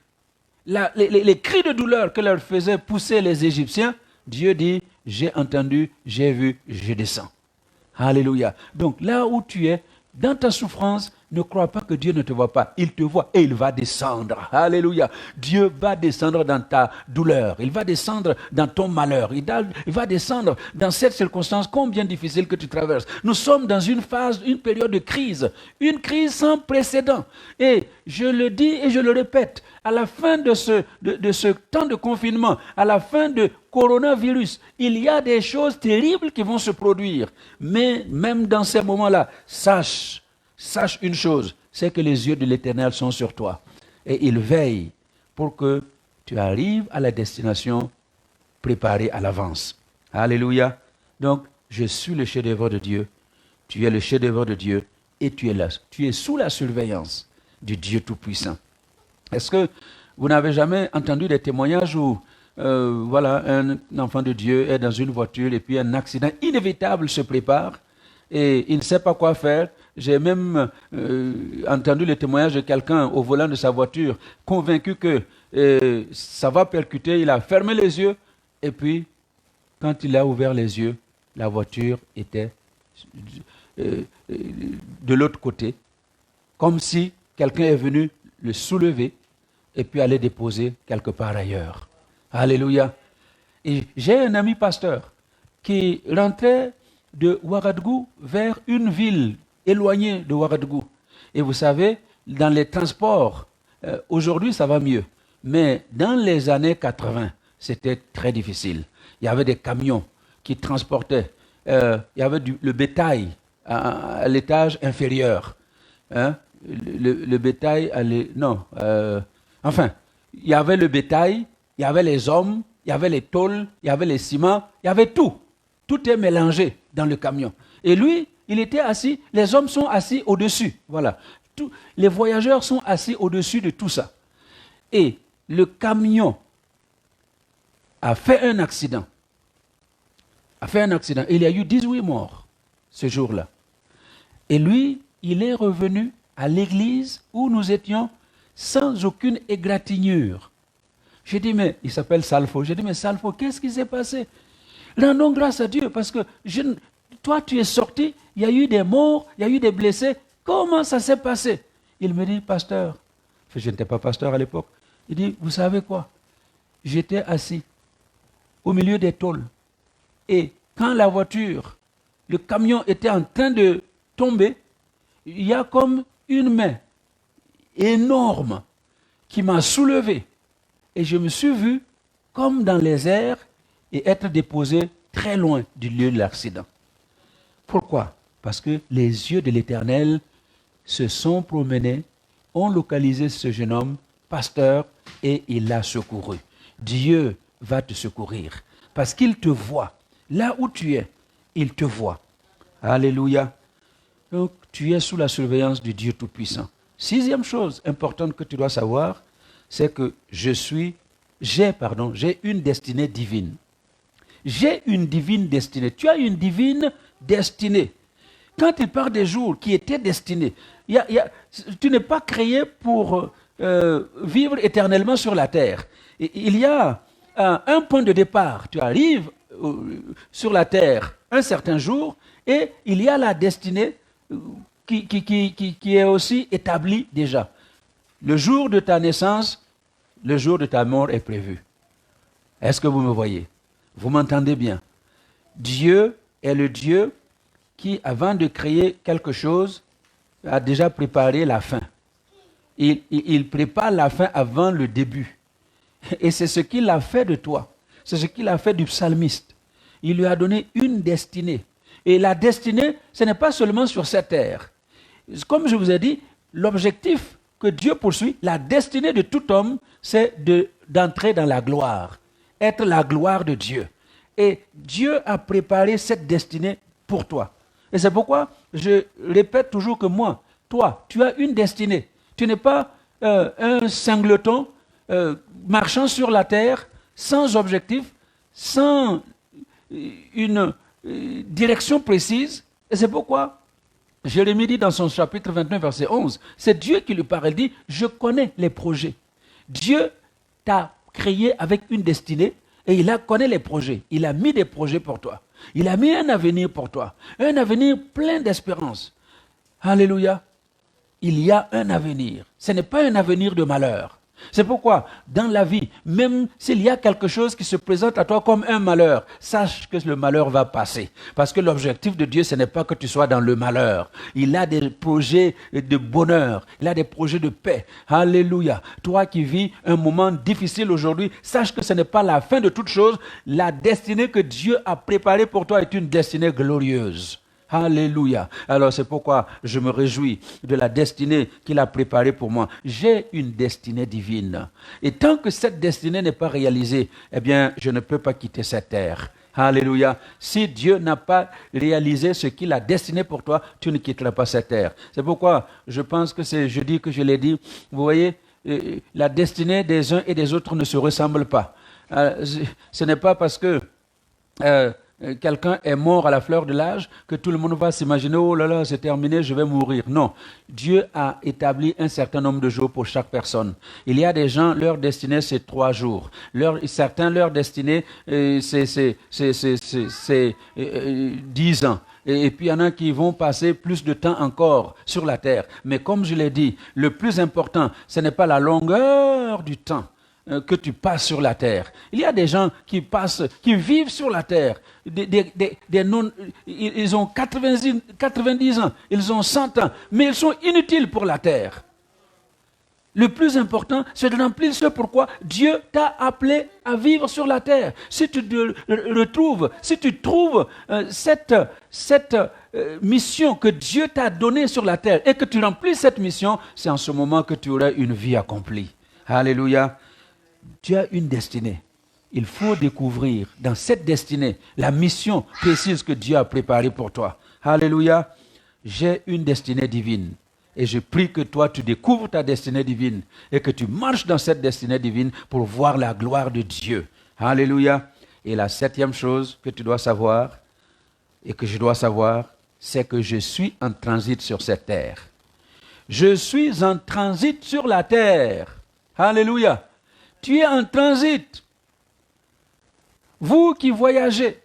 les cris de douleur que leur faisaient pousser les Égyptiens, Dieu dit, j'ai entendu, j'ai vu, je descends. Alléluia. Donc là où tu es, dans ta souffrance, ne crois pas que Dieu ne te voit pas. Il te voit et il va descendre. Alléluia. Dieu va descendre dans ta douleur. Il va descendre dans ton malheur. Il va descendre dans cette circonstance combien difficile que tu traverses. Nous sommes dans une phase, une période de crise. Une crise sans précédent. Et je le dis et je le répète, à la fin de ce temps de confinement, à la fin de coronavirus, il y a des choses terribles qui vont se produire. Mais même dans ces moments-là, sache une chose, c'est que les yeux de l'Éternel sont sur toi. Et il veille pour que tu arrives à la destination préparée à l'avance. Alléluia. Donc, je suis le chef-d'œuvre de Dieu. Tu es le chef-d'œuvre de Dieu et tu es là. Tu es sous la surveillance du Dieu Tout-Puissant. Est-ce que vous n'avez jamais entendu des témoignages où un enfant de Dieu est dans une voiture et puis un accident inévitable se prépare et il ne sait pas quoi faire? J'ai même entendu le témoignage de quelqu'un au volant de sa voiture, convaincu que ça va percuter. Il a fermé les yeux et puis, quand il a ouvert les yeux, la voiture était de l'autre côté, comme si quelqu'un est venu le soulever et puis aller déposer quelque part ailleurs. Alléluia. Et j'ai un ami pasteur qui rentrait de Ouagadougou vers une ville éloignée de Ouagadougou. Et vous savez, dans les transports, aujourd'hui ça va mieux, mais dans les années 80, c'était très difficile. Il y avait des camions qui transportaient, il y avait le bétail à l'étage inférieur. Hein? Le bétail allait... Non. Enfin, il y avait le bétail, il y avait les hommes, il y avait les tôles, il y avait les ciments, il y avait tout. Tout est mélangé dans le camion. Et lui, il était assis, les hommes sont assis au-dessus. Voilà. Les voyageurs sont assis au-dessus de tout ça. Et le camion a fait un accident. Il y a eu 18 morts ce jour-là. Et lui, il est revenu à l'église où nous étions sans aucune égratignure. J'ai dit, mais il s'appelle Salfo. J'ai dit, mais Salfo, qu'est-ce qui s'est passé? Rendons grâce à Dieu parce que toi, tu es sorti, il y a eu des morts, il y a eu des blessés. Comment ça s'est passé? Il me dit, pasteur, je n'étais pas pasteur à l'époque. Il dit, vous savez quoi? J'étais assis au milieu des tôles. Et quand la voiture, le camion était en train de tomber, il y a comme une main énorme qui m'a soulevé. Et je me suis vu comme dans les airs et être déposé très loin du lieu de l'accident. Pourquoi? Parce que les yeux de l'Éternel se sont promenés, ont localisé ce jeune homme, pasteur, et il l'a secouru. Dieu va te secourir parce qu'il te voit. Là où tu es, il te voit. Alléluia. Donc, tu es sous la surveillance du Dieu Tout-Puissant. Sixième chose importante que tu dois savoir, c'est que j'ai une destinée divine. J'ai une divine destinée. Tu as une divine destinée. Quand il parle des jours qui étaient destinés, tu n'es pas créé pour vivre éternellement sur la terre. Il y a un point de départ. Tu arrives sur la terre un certain jour et il y a la destinée qui est aussi établie déjà. Le jour de ta naissance, le jour de ta mort est prévu. Est-ce que vous me voyez? Vous m'entendez bien? Dieu est le Dieu qui, avant de créer quelque chose, a déjà préparé la fin. Il prépare la fin avant le début. Et c'est ce qu'il a fait de toi. C'est ce qu'il a fait du psalmiste. Il lui a donné une destinée. Et la destinée, ce n'est pas seulement sur cette terre. Comme je vous ai dit, l'objectif que Dieu poursuit, la destinée de tout homme, c'est d'entrer dans la gloire. Être la gloire de Dieu. Et Dieu a préparé cette destinée pour toi. Et c'est pourquoi je répète toujours que toi, tu as une destinée. Tu n'es pas un singleton marchant sur la terre sans objectif, sans une direction précise. Et c'est pourquoi Jérémie dit dans son chapitre 29, verset 11, c'est Dieu qui lui parle, il dit, je connais les projets. Dieu t'a créé avec une destinée et il connaît les projets. Il a mis des projets pour toi. Il a mis un avenir pour toi. Un avenir plein d'espérance. Alléluia. Il y a un avenir. Ce n'est pas un avenir de malheur. C'est pourquoi, dans la vie, même s'il y a quelque chose qui se présente à toi comme un malheur, sache que le malheur va passer. Parce que l'objectif de Dieu, ce n'est pas que tu sois dans le malheur. Il a des projets de bonheur. Il a des projets de paix. Alléluia. Toi qui vis un moment difficile aujourd'hui, sache que ce n'est pas la fin de toute chose. La destinée que Dieu a préparée pour toi est une destinée glorieuse. Alléluia. Alors c'est pourquoi je me réjouis de la destinée qu'il a préparée pour moi. J'ai une destinée divine. Et tant que cette destinée n'est pas réalisée, eh bien, je ne peux pas quitter cette terre. Alléluia. Si Dieu n'a pas réalisé ce qu'il a destiné pour toi, tu ne quitteras pas cette terre. C'est pourquoi je pense que c'est jeudi que je l'ai dit. Vous voyez, la destinée des uns et des autres ne se ressemble pas. Ce n'est pas parce que quelqu'un est mort à la fleur de l'âge que tout le monde va s'imaginer, oh là là, c'est terminé, je vais mourir. Non, Dieu a établi un certain nombre de jours pour chaque personne. Il y a des gens, leur destinée, c'est 3 jours. Certains, leur destinée, c'est 10 ans. Et puis il y en a qui vont passer plus de temps encore sur la terre. Mais comme je l'ai dit, le plus important, ce n'est pas la longueur du temps que tu passes sur la terre. Il y a des gens qui vivent sur la terre. Ils ont 90 ans, ils ont 100 ans, mais ils sont inutiles pour la terre. Le plus important, c'est de remplir ce pourquoi Dieu t'a appelé à vivre sur la terre. Si tu trouves cette mission que Dieu t'a donnée sur la terre et que tu remplis cette mission, c'est en ce moment que tu auras une vie accomplie. Alléluia. Tu as une destinée. Il faut découvrir dans cette destinée la mission précise que Dieu a préparée pour toi. Alléluia. J'ai une destinée divine. Et je prie que toi, tu découvres ta destinée divine et que tu marches dans cette destinée divine pour voir la gloire de Dieu. Alléluia. Et la 7e chose que tu dois savoir et que je dois savoir, c'est que je suis en transit sur cette terre. Je suis en transit sur la terre. Alléluia. Tu es en transit. Vous qui voyagez,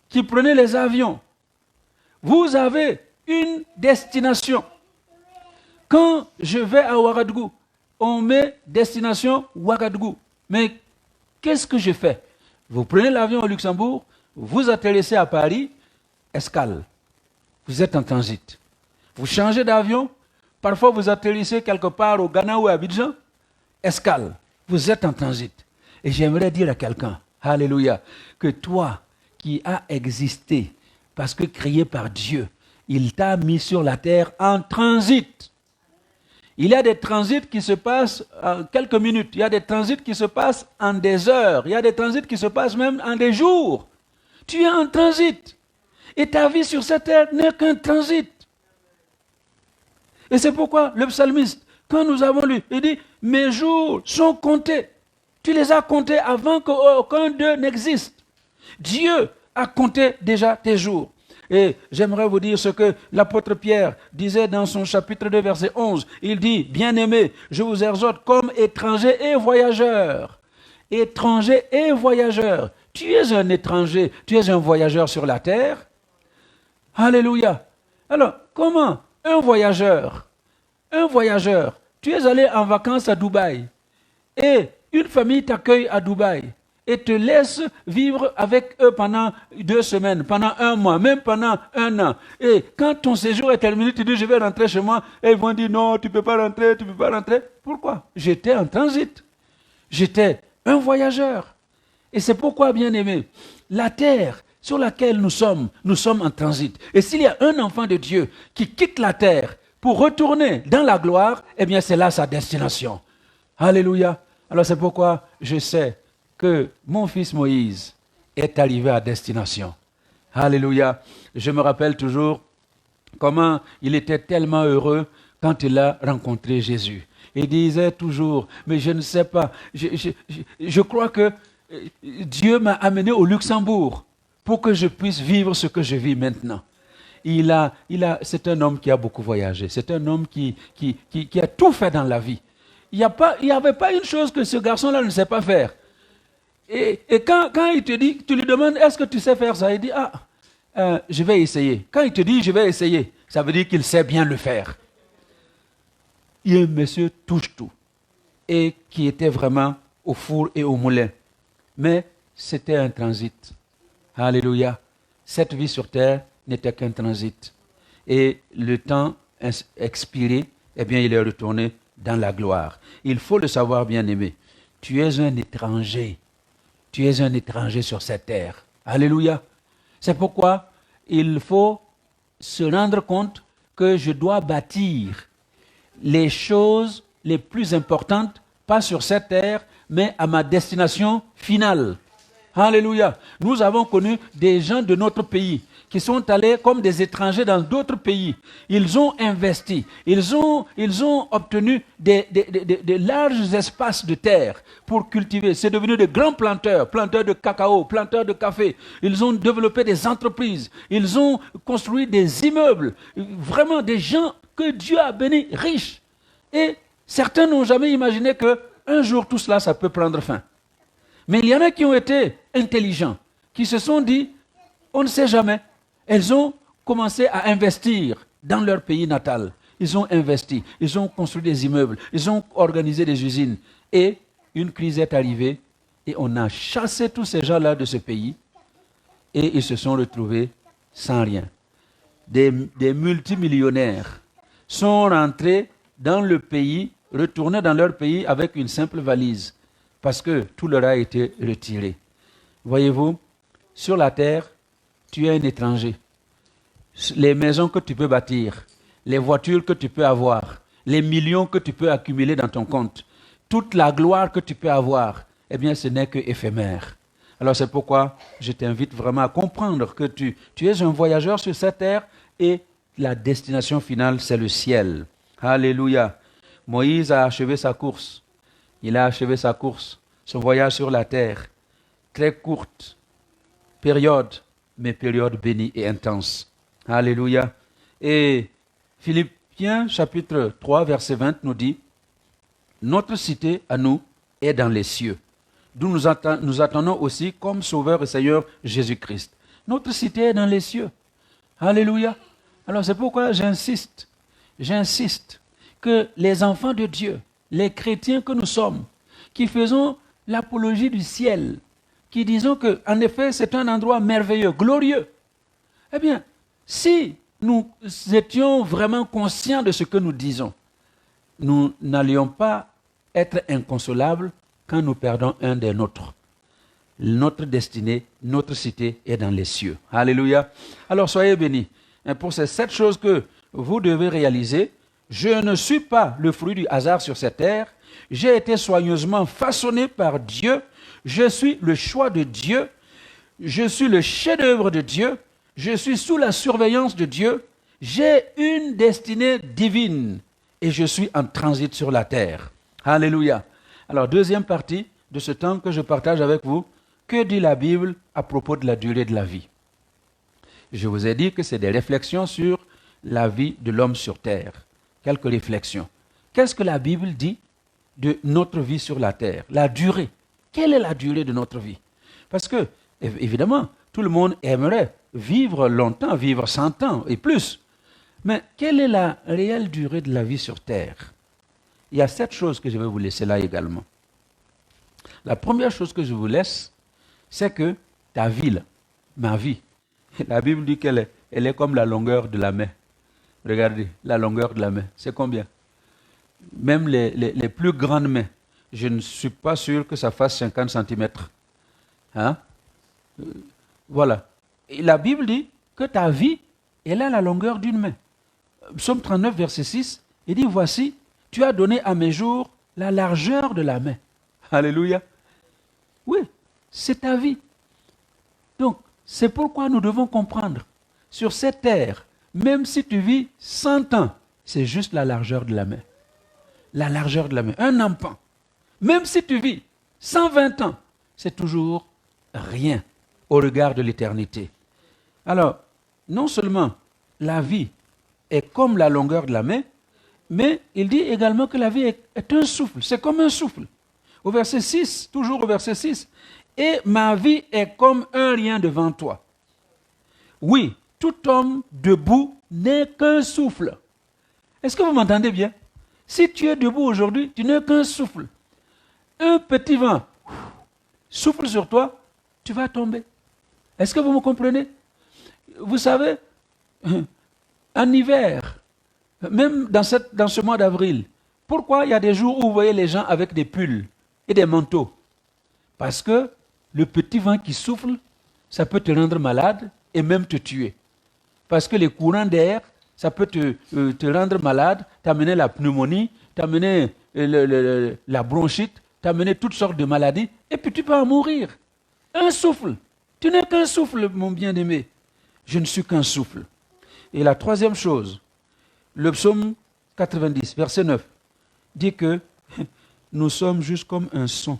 qui prenez les avions, vous avez une destination. Quand je vais à Ouagadougou, on met destination Ouagadougou. Mais qu'est-ce que je fais? Vous prenez l'avion au Luxembourg, vous atterrissez à Paris, escale. Vous êtes en transit. Vous changez d'avion, parfois vous atterrissez quelque part au Ghana ou à Abidjan, escale. Vous êtes en transit. Et j'aimerais dire à quelqu'un, alléluia, que toi qui as existé, parce que créé par Dieu, il t'a mis sur la terre en transit. Il y a des transits qui se passent en quelques minutes. Il y a des transits qui se passent en des heures. Il y a des transits qui se passent même en des jours. Tu es en transit. Et ta vie sur cette terre n'est qu'un transit. Et c'est pourquoi le psalmiste, quand nous avons lu, il dit, mes jours sont comptés. Tu les as comptés avant qu'aucun d'eux n'existe. Dieu a compté déjà tes jours. Et j'aimerais vous dire ce que l'apôtre Pierre disait dans son chapitre 2, verset 11. Il dit, bien-aimés, je vous exhorte comme étrangers et voyageurs. Étrangers et voyageurs. Tu es un étranger, tu es un voyageur sur la terre. Alléluia. Alors, comment un voyageur, tu es allé en vacances à Dubaï et une famille t'accueille à Dubaï et te laisse vivre avec eux pendant 2 semaines, pendant 1 mois, même pendant 1 an. Et quand ton séjour est terminé, tu dis je vais rentrer chez moi et ils vont dire non, tu ne peux pas rentrer, tu ne peux pas rentrer. Pourquoi? J'étais en transit. J'étais un voyageur. Et c'est pourquoi, bien aimé, la terre sur laquelle nous sommes en transit. Et s'il y a un enfant de Dieu qui quitte la terre pour retourner dans la gloire, eh bien c'est là sa destination. Alléluia. Alors c'est pourquoi je sais que mon fils Moïse est arrivé à destination. Alléluia. Je me rappelle toujours comment il était tellement heureux quand il a rencontré Jésus. Il disait toujours, mais je ne sais pas, je crois que Dieu m'a amené au Luxembourg pour que je puisse vivre ce que je vis maintenant. C'est un homme qui a beaucoup voyagé. C'est un homme qui a tout fait dans la vie. Il n'y avait pas une chose que ce garçon-là ne sait pas faire. Et quand il te dit, tu lui demandes, est-ce que tu sais faire ça? Il dit, je vais essayer. Quand il te dit, je vais essayer, ça veut dire qu'il sait bien le faire. Il y a un monsieur touche-tout et qui était vraiment au four et au moulin. Mais c'était un transit. Alléluia. Cette vie sur terre n'était qu'un transit. Et le temps expiré, eh bien, il est retourné dans la gloire. Il faut le savoir, bien-aimé. Tu es un étranger. Tu es un étranger sur cette terre. Alléluia. C'est pourquoi il faut se rendre compte que je dois bâtir les choses les plus importantes, pas sur cette terre, mais à ma destination finale. Alléluia. Nous avons connu des gens de notre pays qui sont allés comme des étrangers dans d'autres pays. Ils ont investi, ils ont obtenu des larges espaces de terre pour cultiver. C'est devenu de grands planteurs de cacao, planteurs de café. Ils ont développé des entreprises, ils ont construit des immeubles. Vraiment des gens que Dieu a bénis riches. Et certains n'ont jamais imaginé qu'un jour tout cela, ça peut prendre fin. Mais il y en a qui ont été intelligents, qui se sont dit, on ne sait jamais. Elles ont commencé à investir dans leur pays natal. Ils ont investi, ils ont construit des immeubles, ils ont organisé des usines. Et une crise est arrivée et on a chassé tous ces gens-là de ce pays et ils se sont retrouvés sans rien. Des multimillionnaires sont rentrés dans le pays, retournés dans leur pays avec une simple valise parce que tout leur a été retiré. Voyez-vous, sur la terre, tu es un étranger. Les maisons que tu peux bâtir, les voitures que tu peux avoir, les millions que tu peux accumuler dans ton compte, toute la gloire que tu peux avoir, eh bien ce n'est que éphémère. Alors c'est pourquoi je t'invite vraiment à comprendre que tu es un voyageur sur cette terre et la destination finale c'est le ciel. Alléluia. Moïse a achevé sa course. Il a achevé sa course, son voyage sur la terre. Très courte période, mais période bénie et intense. Alléluia. Et Philippiens chapitre 3, verset 20 nous dit, notre cité à nous est dans les cieux, d'où nous attendons aussi comme Sauveur et Seigneur Jésus-Christ. Notre cité est dans les cieux. Alléluia. Alors c'est pourquoi j'insiste que les enfants de Dieu, les chrétiens que nous sommes, qui faisons l'apologie du ciel, qui disons qu'en effet c'est un endroit merveilleux, glorieux, eh bien, si nous étions vraiment conscients de ce que nous disons, nous n'allions pas être inconsolables quand nous perdons un des nôtres. Notre destinée, notre cité est dans les cieux. Alléluia. Alors soyez bénis. Et pour ces 7 choses que vous devez réaliser, je ne suis pas le fruit du hasard sur cette terre. J'ai été soigneusement façonné par Dieu. Je suis le choix de Dieu. Je suis le chef-d'œuvre de Dieu. Je suis sous la surveillance de Dieu. J'ai une destinée divine et je suis en transit sur la terre. Alléluia. Alors, deuxième partie de ce temps que je partage avec vous, que dit la Bible à propos de la durée de la vie? Je vous ai dit que c'est des réflexions sur la vie de l'homme sur terre. Quelques réflexions. Qu'est-ce que la Bible dit de notre vie sur la terre? La durée. Quelle est la durée de notre vie? Parce que, évidemment, tout le monde aimerait vivre longtemps, vivre 100 ans et plus. Mais quelle est la réelle durée de la vie sur terre? Il y a 7 choses que je vais vous laisser là également. La première chose que je vous laisse, c'est que ta vie, là, ma vie, la Bible dit qu'elle est comme la longueur de la main. Regardez, la longueur de la main, c'est combien? Même les plus grandes mains, je ne suis pas sûr que ça fasse 50 cm. Hein? Voilà. Et la Bible dit que ta vie, elle a la longueur d'une main. Psaume 39, verset 6, il dit, voici, tu as donné à mes jours la largeur de la main. Alléluia. Oui, c'est ta vie. Donc, c'est pourquoi nous devons comprendre, sur cette terre, même si tu vis 100 ans, c'est juste la largeur de la main. La largeur de la main. Un empan. Même si tu vis 120 ans, c'est toujours rien au regard de l'éternité. Alors, non seulement la vie est comme la longueur de la main, mais il dit également que la vie est un souffle. C'est comme un souffle. Au verset 6, toujours au verset 6, et ma vie est comme un rien devant toi. Oui, tout homme debout n'est qu'un souffle. Est-ce que vous m'entendez bien? Si tu es debout aujourd'hui, tu n'es qu'un souffle. Un petit vent souffle sur toi, tu vas tomber. Est-ce que vous me comprenez? Vous savez, en hiver, même dans ce mois d'avril, pourquoi il y a des jours où vous voyez les gens avec des pulls et des manteaux? Parce que le petit vent qui souffle, ça peut te rendre malade et même te tuer. Parce que les courants d'air, ça peut te rendre malade, t'amener la pneumonie, t'amener la bronchite, t'amener toutes sortes de maladies, et puis tu peux en mourir. Un souffle. Tu n'es qu'un souffle, mon bien-aimé. Je ne suis qu'un souffle. Et la troisième chose, le psaume 90, verset 9, dit que nous sommes juste comme un son.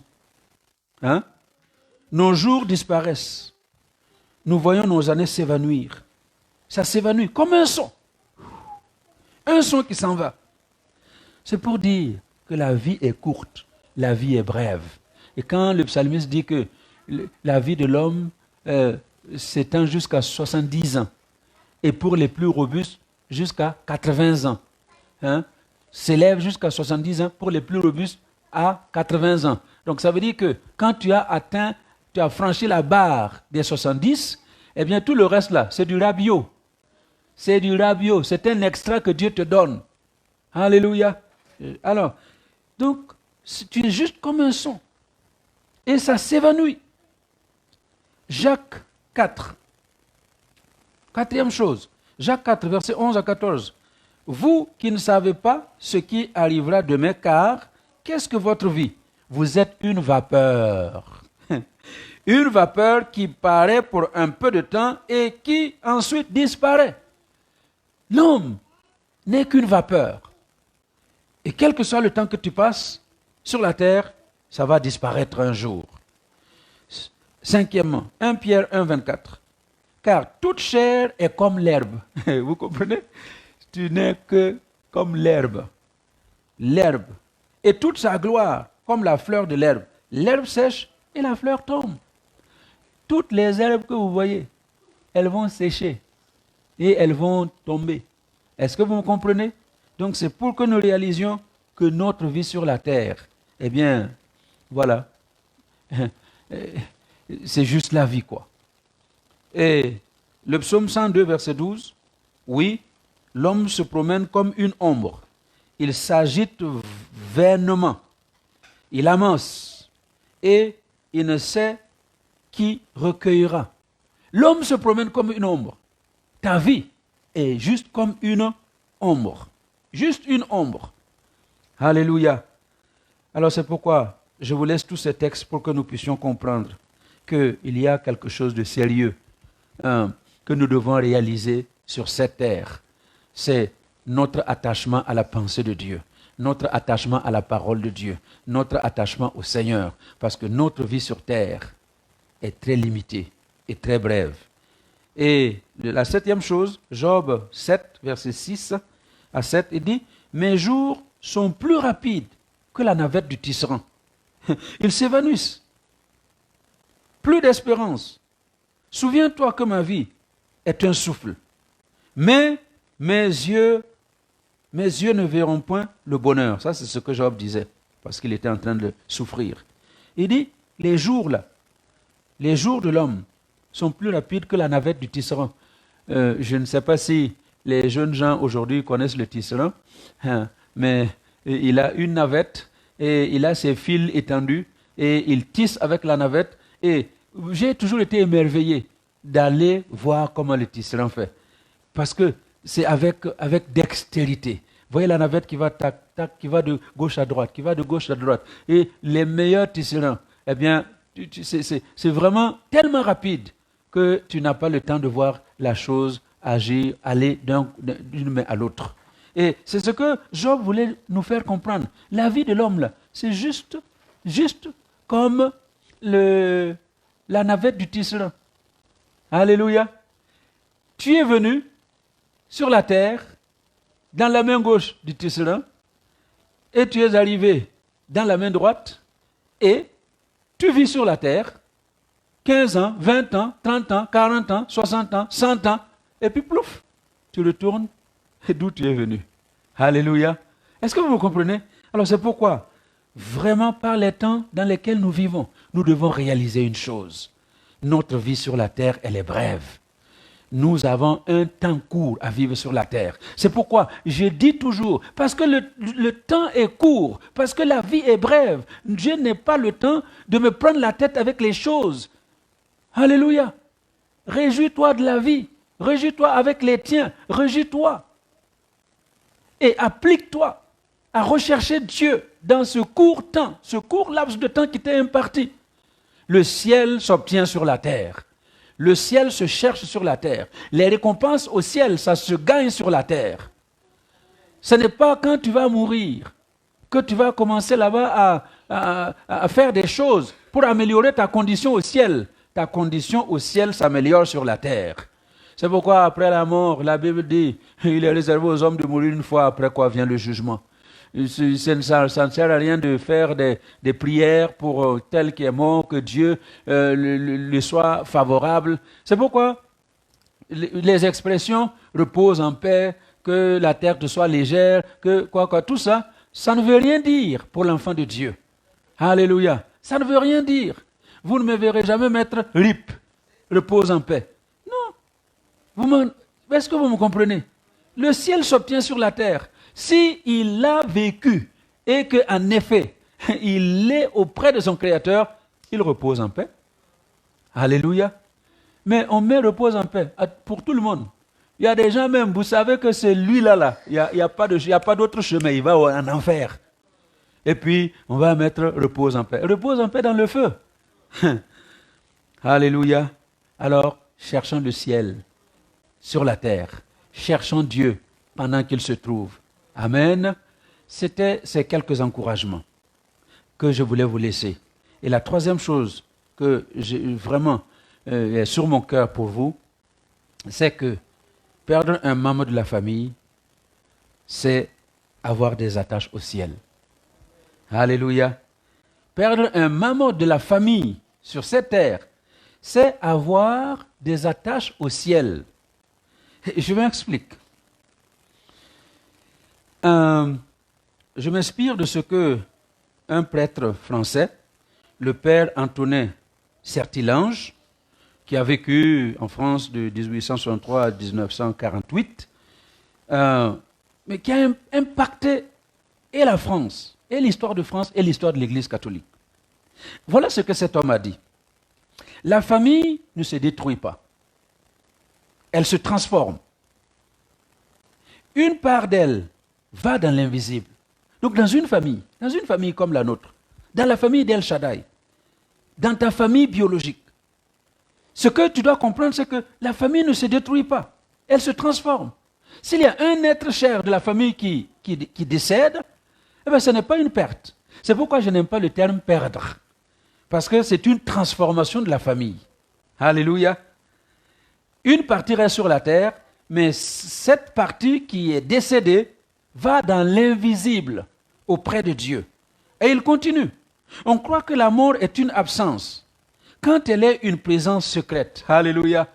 Hein? Nos jours disparaissent. Nous voyons nos années s'évanouir. Ça s'évanouit comme un son. Un son qui s'en va. C'est pour dire que la vie est courte, la vie est brève. Et quand le psalmiste dit que la vie de l'homme s'étend jusqu'à 70 ans, et pour les plus robustes, jusqu'à 80 ans. Hein, s'élève jusqu'à 70 ans, pour les plus robustes, à 80 ans. Donc ça veut dire que quand tu as franchi la barre des 70, eh bien tout le reste là, c'est du rabio. C'est du rabio, c'est un extra que Dieu te donne. Alléluia. Alors, donc, tu es juste comme un son. Et ça s'évanouit. Jacques 4. Quatrième chose. Jacques 4, versets 11 à 14. Vous qui ne savez pas ce qui arrivera demain, car qu'est-ce que votre vie? Vous êtes une vapeur. Une vapeur qui paraît pour un peu de temps et qui ensuite disparaît. L'homme n'est qu'une vapeur. Et quel que soit le temps que tu passes sur la terre, ça va disparaître un jour. Cinquièmement, 1 Pierre 1, 24. Car toute chair est comme l'herbe. Vous comprenez? Tu n'es que comme l'herbe. L'herbe. Et toute sa gloire, comme la fleur de l'herbe. L'herbe sèche et la fleur tombe. Toutes les herbes que vous voyez, elles vont sécher et elles vont tomber. Est-ce que vous me comprenez? Donc c'est pour que nous réalisions que notre vie sur la terre, eh bien, voilà, c'est juste la vie, quoi. Et le psaume 102, verset 12, oui, l'homme se promène comme une ombre. Il s'agite vainement. Il amasse et il ne sait qui recueillera. L'homme se promène comme une ombre. Ta vie est juste comme une ombre. Juste une ombre. Alléluia. Alors c'est pourquoi je vous laisse tous ces textes pour que nous puissions comprendre qu'il y a quelque chose de sérieux que nous devons réaliser sur cette terre. c'est notre attachement à la pensée de Dieu, notre attachement à la parole de Dieu, notre attachement au Seigneur, parce que notre vie sur terre est très limitée et très brève. Et la septième chose, Job 7, verset 6 à 7, il dit « Mes jours sont plus rapides que la navette du tisserand. Ils s'évanouissent. Plus d'espérance. Souviens-toi que ma vie est un souffle. Mais mes yeux ne verront point le bonheur. » Ça, c'est ce que Job disait, parce qu'il était en train de souffrir. Il dit, les jours de l'homme sont plus rapides que la navette du tisserand. Je ne sais pas si les jeunes gens aujourd'hui connaissent le tisserand, mais il a une navette et il a ses fils étendus et il tisse avec la navette. Et j'ai toujours été émerveillé d'aller voir comment le tisserand fait. Parce que c'est avec dextérité. Vous voyez la navette qui va tac, tac, qui va de gauche à droite, qui va de gauche à droite. Et les meilleurs tisserands, eh bien, c'est vraiment tellement rapide que tu n'as pas le temps de voir la chose agir, aller d'une main à l'autre. Et c'est ce que Job voulait nous faire comprendre. La vie de l'homme, là, c'est juste comme la navette du tisserand. Alléluia. Tu es venu sur la terre, dans la main gauche du tisserand, et tu es arrivé dans la main droite, et tu vis sur la terre, 15 ans, 20 ans, 30 ans, 40 ans, 60 ans, 100 ans, et puis plouf, tu retournes d'où tu es venu. Alléluia. Est-ce que vous me comprenez? Alors c'est pourquoi, vraiment par les temps dans lesquels nous vivons, nous devons réaliser une chose. Notre vie sur la terre, elle est brève. Nous avons un temps court à vivre sur la terre. C'est pourquoi je dis toujours, parce que le temps est court, parce que la vie est brève, je n'ai pas le temps de me prendre la tête avec les choses. Alléluia. Réjouis-toi de la vie. Réjouis-toi avec les tiens. Réjouis-toi. Et applique-toi à rechercher Dieu dans ce court temps, ce court laps de temps qui t'est imparti. Le ciel s'obtient sur la terre. Le ciel se cherche sur la terre. Les récompenses au ciel, ça se gagne sur la terre. Ce n'est pas quand tu vas mourir que tu vas commencer là-bas à faire des choses pour améliorer ta condition au ciel. Ta condition au ciel s'améliore sur la terre. C'est pourquoi après la mort, la Bible dit, il est réservé aux hommes de mourir une fois, après quoi vient le jugement. Ça ne sert à rien de faire des prières pour tel qui est mort, que Dieu lui soit favorable. C'est pourquoi les expressions repose en paix, que la terre te soit légère, que tout ça, ça ne veut rien dire pour l'enfant de Dieu. Alléluia. Ça ne veut rien dire. Vous ne me verrez jamais mettre RIP, repose en paix. Non. Est-ce que vous me comprenez? Le ciel s'obtient sur la terre. S'il a vécu et qu'en effet, il est auprès de son Créateur, il repose en paix. Alléluia. Mais on met repose en paix pour tout le monde. Il y a des gens même, vous savez que c'est lui-là, il n'y a pas d'autre chemin, il va en enfer. Et puis, on va mettre repose en paix. Repose en paix dans le feu. Alléluia. Alors, cherchons le ciel sur la terre. Cherchons Dieu pendant qu'il se trouve. Amen. C'était ces quelques encouragements que je voulais vous laisser. Et la troisième chose que j'ai vraiment sur mon cœur pour vous, c'est que perdre un membre de la famille, c'est avoir des attaches au ciel. Alléluia. Perdre un membre de la famille sur cette terre, c'est avoir des attaches au ciel. Je m'explique. Je m'inspire de ce que un prêtre français, le père Antonin Sertilange, qui a vécu en France de 1863 à 1948, mais qui a impacté et la France, et l'histoire de France, et l'histoire de l'Église catholique. Voilà ce que cet homme a dit. La famille ne se détruit pas. Elle se transforme. Une part d'elle va dans l'invisible. Donc dans une famille comme la nôtre, dans la famille d'El Shaddai, dans ta famille biologique, ce que tu dois comprendre, c'est que la famille ne se détruit pas. Elle se transforme. S'il y a un être cher de la famille qui décède, eh bien, ce n'est pas une perte. C'est pourquoi je n'aime pas le terme perdre. Parce que c'est une transformation de la famille. Alléluia. Une partie reste sur la terre, mais cette partie qui est décédée va dans l'invisible auprès de Dieu. Et il continue. On croit que la mort est une absence. Quand elle est une présence secrète, alléluia,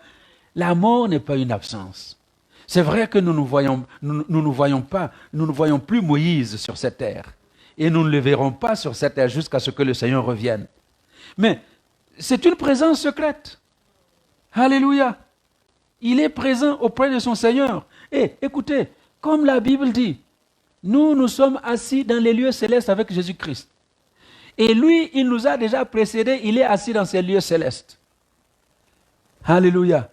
la mort n'est pas une absence. C'est vrai que nous ne voyons plus Moïse sur cette terre. Et nous ne le verrons pas sur cette terre jusqu'à ce que le Seigneur revienne. Mais c'est une présence secrète. Alléluia. Il est présent auprès de son Seigneur. Et écoutez, comme la Bible dit, nous sommes assis dans les lieux célestes avec Jésus-Christ. Et lui, il nous a déjà précédés, il est assis dans ces lieux célestes. Alléluia.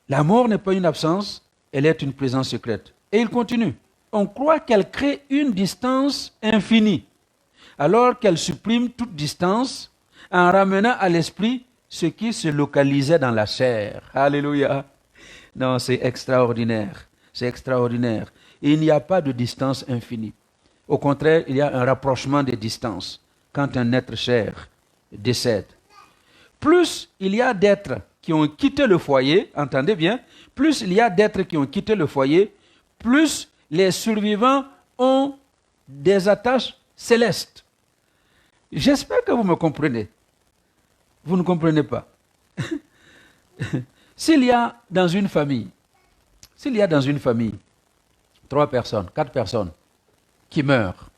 La mort n'est pas une absence, elle est une présence secrète. Et il continue. On croit qu'elle crée une distance infinie, alors qu'elle supprime toute distance en ramenant à l'esprit ce qui se localisait dans la chair. Alléluia. Non, c'est extraordinaire. C'est extraordinaire. Il n'y a pas de distance infinie. Au contraire, il y a un rapprochement des distances quand un être cher décède. Plus il y a d'êtres qui ont quitté le foyer, entendez bien, plus il y a d'êtres qui ont quitté le foyer, plus les survivants ont des attaches célestes. J'espère que vous me comprenez. Vous ne comprenez pas. S'il y a dans une famille 3 personnes, 4 personnes qui meurent,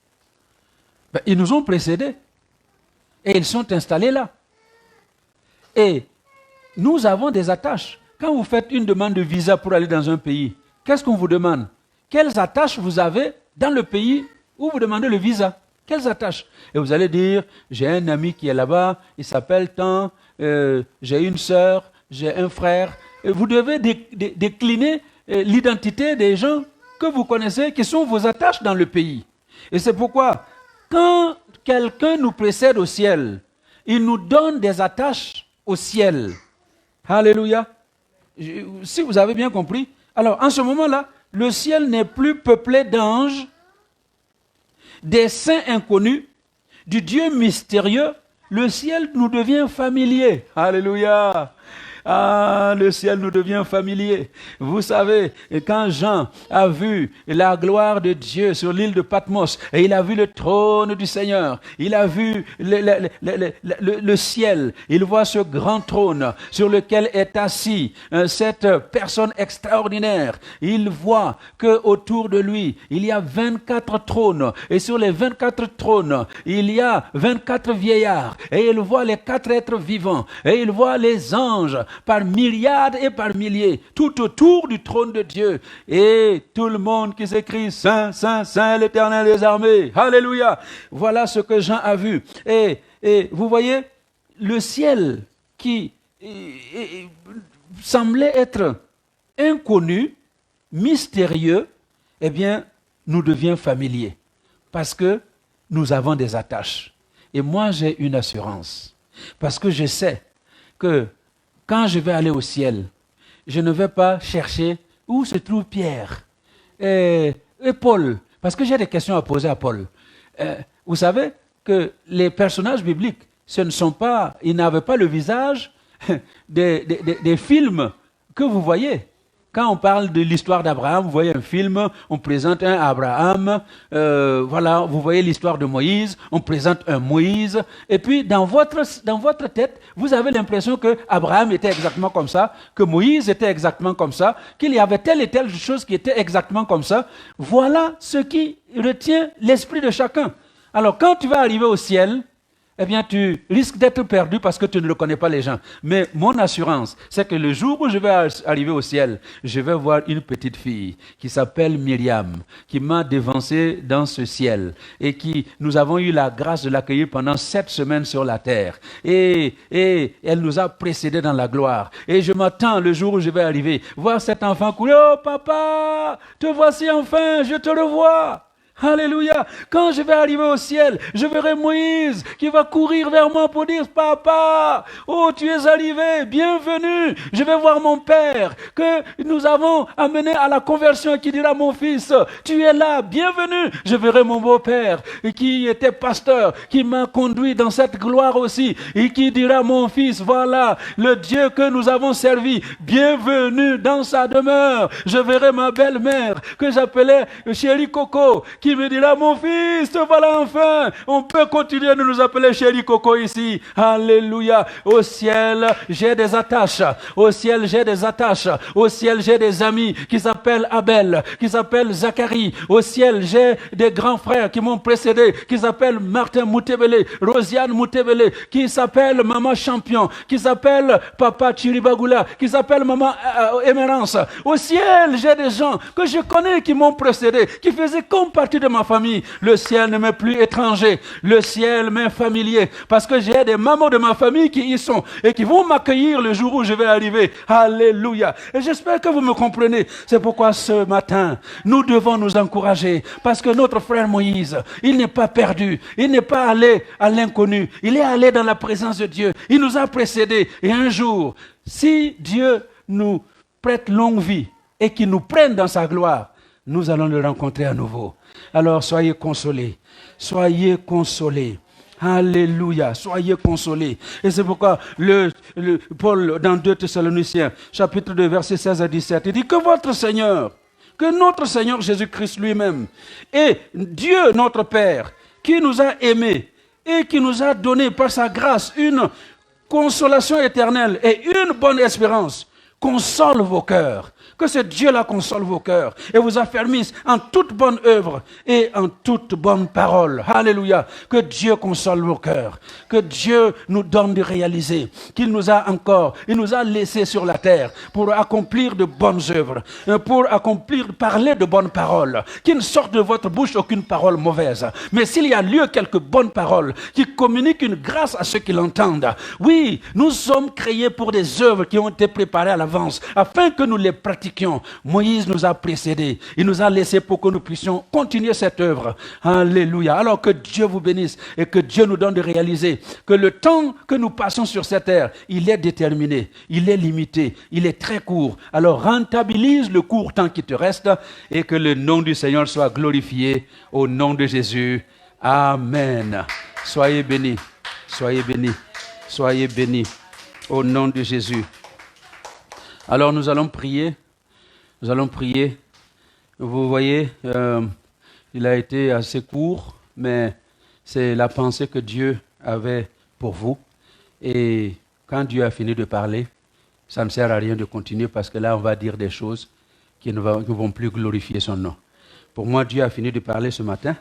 ben, ils nous ont précédés et ils sont installés là. Et nous avons des attaches. Quand vous faites une demande de visa pour aller dans un pays, qu'est-ce qu'on vous demande? Quelles attaches vous avez dans le pays où vous demandez le visa? Quelles attaches? Et vous allez dire, j'ai un ami qui est là-bas, il s'appelle tant, j'ai une sœur, j'ai un frère. Et vous devez décliner l'identité des gens que vous connaissez, qui sont vos attaches dans le pays. Et c'est pourquoi, quand quelqu'un nous précède au ciel, il nous donne des attaches au ciel. Alléluia. Si vous avez bien compris, alors en ce moment-là, le ciel n'est plus peuplé d'anges, des saints inconnus, du Dieu mystérieux. Le ciel nous devient familier. Alléluia. Ah, le ciel nous devient familier. Vous savez, quand Jean a vu la gloire de Dieu sur l'île de Patmos, et il a vu le trône du Seigneur, il a vu le ciel, il voit ce grand trône sur lequel est assis cette personne extraordinaire. Il voit que autour de lui, il y a 24 trônes, et sur les 24 trônes, il y a 24 vieillards, et il voit les 4 êtres vivants, et il voit les anges, par milliards et par milliers, tout autour du trône de Dieu. Et tout le monde qui s'écrie « Saint, Saint, Saint, l'Éternel des armées ». Alléluia. Voilà ce que Jean a vu. Et vous voyez, le ciel qui semblait être inconnu, mystérieux, eh bien, nous devient familier. Parce que nous avons des attaches. Et moi, j'ai une assurance. Parce que je sais que quand je vais aller au ciel, je ne vais pas chercher où se trouve Pierre et Paul, parce que j'ai des questions à poser à Paul. Vous savez que les personnages bibliques, ils n'avaient pas le visage des films que vous voyez. Quand on parle de l'histoire d'Abraham, vous voyez un film, on présente un Abraham, voilà, vous voyez l'histoire de Moïse, on présente un Moïse, et puis dans votre tête, vous avez l'impression que Abraham était exactement comme ça, que Moïse était exactement comme ça, qu'il y avait telle et telle chose qui était exactement comme ça. Voilà ce qui retient l'esprit de chacun. Alors quand tu vas arriver au ciel, eh bien, tu risques d'être perdu parce que tu ne le connais pas les gens. Mais mon assurance, c'est que le jour où je vais arriver au ciel, je vais voir une petite fille qui s'appelle Myriam, qui m'a devancé dans ce ciel et nous avons eu la grâce de l'accueillir pendant 7 semaines sur la terre. Et elle nous a précédés dans la gloire. Et je m'attends le jour où je vais arriver, voir cet enfant courir. « Oh papa, te voici enfin, je te revois !» Alléluia. Quand je vais arriver au ciel, je verrai Moïse qui va courir vers moi pour dire, Papa, oh, tu es arrivé, bienvenue. Je vais voir mon Père que nous avons amené à la conversion qui dira, mon fils, tu es là, bienvenue. Je verrai mon beau-père qui était pasteur, qui m'a conduit dans cette gloire aussi et qui dira, mon fils, voilà le Dieu que nous avons servi, bienvenue dans sa demeure. Je verrai ma belle-mère que j'appelais Chérie Coco, qui me dira, mon fils, te voilà enfin. On peut continuer de nous appeler Chérie Coco ici. Alléluia. Au ciel, j'ai des attaches. Au ciel, j'ai des attaches. Au ciel, j'ai des amis qui s'appellent Abel, qui s'appellent Zacharie. Au ciel, j'ai des grands frères qui m'ont précédé, qui s'appellent Martin Moutebele, Rosiane Moutebele, qui s'appelle Maman Champion, qui s'appelle Papa Chiribagula, qui s'appelle Maman Émérance. Au ciel, j'ai des gens que je connais qui m'ont précédé, qui faisaient comme partie de ma famille. Le ciel ne m'est plus étranger. Le ciel m'est familier parce que j'ai des mamans de ma famille qui y sont et qui vont m'accueillir le jour où je vais arriver. Alléluia. Et j'espère que vous me comprenez. C'est pourquoi ce matin, nous devons nous encourager parce que notre frère Moïse, il n'est pas perdu. Il n'est pas allé à l'inconnu. Il est allé dans la présence de Dieu. Il nous a précédés. Et un jour, si Dieu nous prête longue vie et qu'il nous prenne dans sa gloire, nous allons le rencontrer à nouveau. Alors soyez consolés, soyez consolés. Alléluia, soyez consolés. Et c'est pourquoi Paul, dans 2 Thessaloniciens, chapitre 2, versets 16 à 17, il dit que votre Seigneur, que notre Seigneur Jésus-Christ lui-même, et Dieu notre Père, qui nous a aimés et qui nous a donné par sa grâce une consolation éternelle et une bonne espérance, console vos cœurs. Que ce Dieu-là console vos cœurs et vous affermisse en toute bonne œuvre et en toute bonne parole. Alléluia. Que Dieu console vos cœurs. Que Dieu nous donne de réaliser qu'il nous a laissés sur la terre pour accomplir de bonnes œuvres, pour parler de bonnes paroles. Qu'il ne sorte de votre bouche aucune parole mauvaise. Mais s'il y a lieu quelques bonnes paroles qui communiquent une grâce à ceux qui l'entendent. Oui, nous sommes créés pour des œuvres qui ont été préparées à l'avance afin que nous les pratiquions. Moïse nous a précédés. Il nous a laissés pour que nous puissions continuer cette œuvre. Alléluia. Alors que Dieu vous bénisse et que Dieu nous donne de réaliser que le temps que nous passons sur cette terre, il est déterminé, il est limité, il est très court. Alors rentabilise le court temps qui te reste et que le nom du Seigneur soit glorifié au nom de Jésus. Amen. Soyez bénis, soyez bénis, soyez bénis au nom de Jésus. Alors nous allons prier. Nous allons prier. Vous voyez, il a été assez court, mais c'est la pensée que Dieu avait pour vous. Et quand Dieu a fini de parler, ça ne sert à rien de continuer parce que là, on va dire des choses qui ne vont plus glorifier son nom. Pour moi, Dieu a fini de parler ce matin,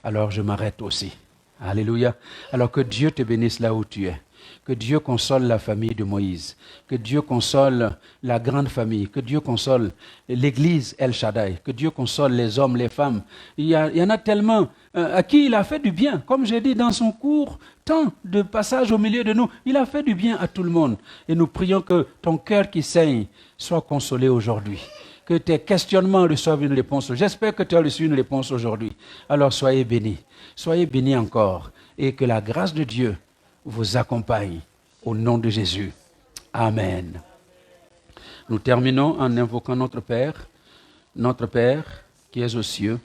alors je m'arrête aussi. Alléluia. Alors que Dieu te bénisse là où tu es. Que Dieu console la famille de Moïse, que Dieu console la grande famille, que Dieu console l'église El Shaddai, que Dieu console les hommes, les femmes. Il y en a tellement à qui il a fait du bien. Comme j'ai dit dans son court temps de passage au milieu de nous, il a fait du bien à tout le monde. Et nous prions que ton cœur qui saigne soit consolé aujourd'hui. Que tes questionnements reçoivent une réponse. J'espère que tu as reçu une réponse aujourd'hui. Alors soyez bénis encore. Et que la grâce de Dieu vous accompagne au nom de Jésus. Amen. Nous terminons en invoquant notre Père qui es aux cieux,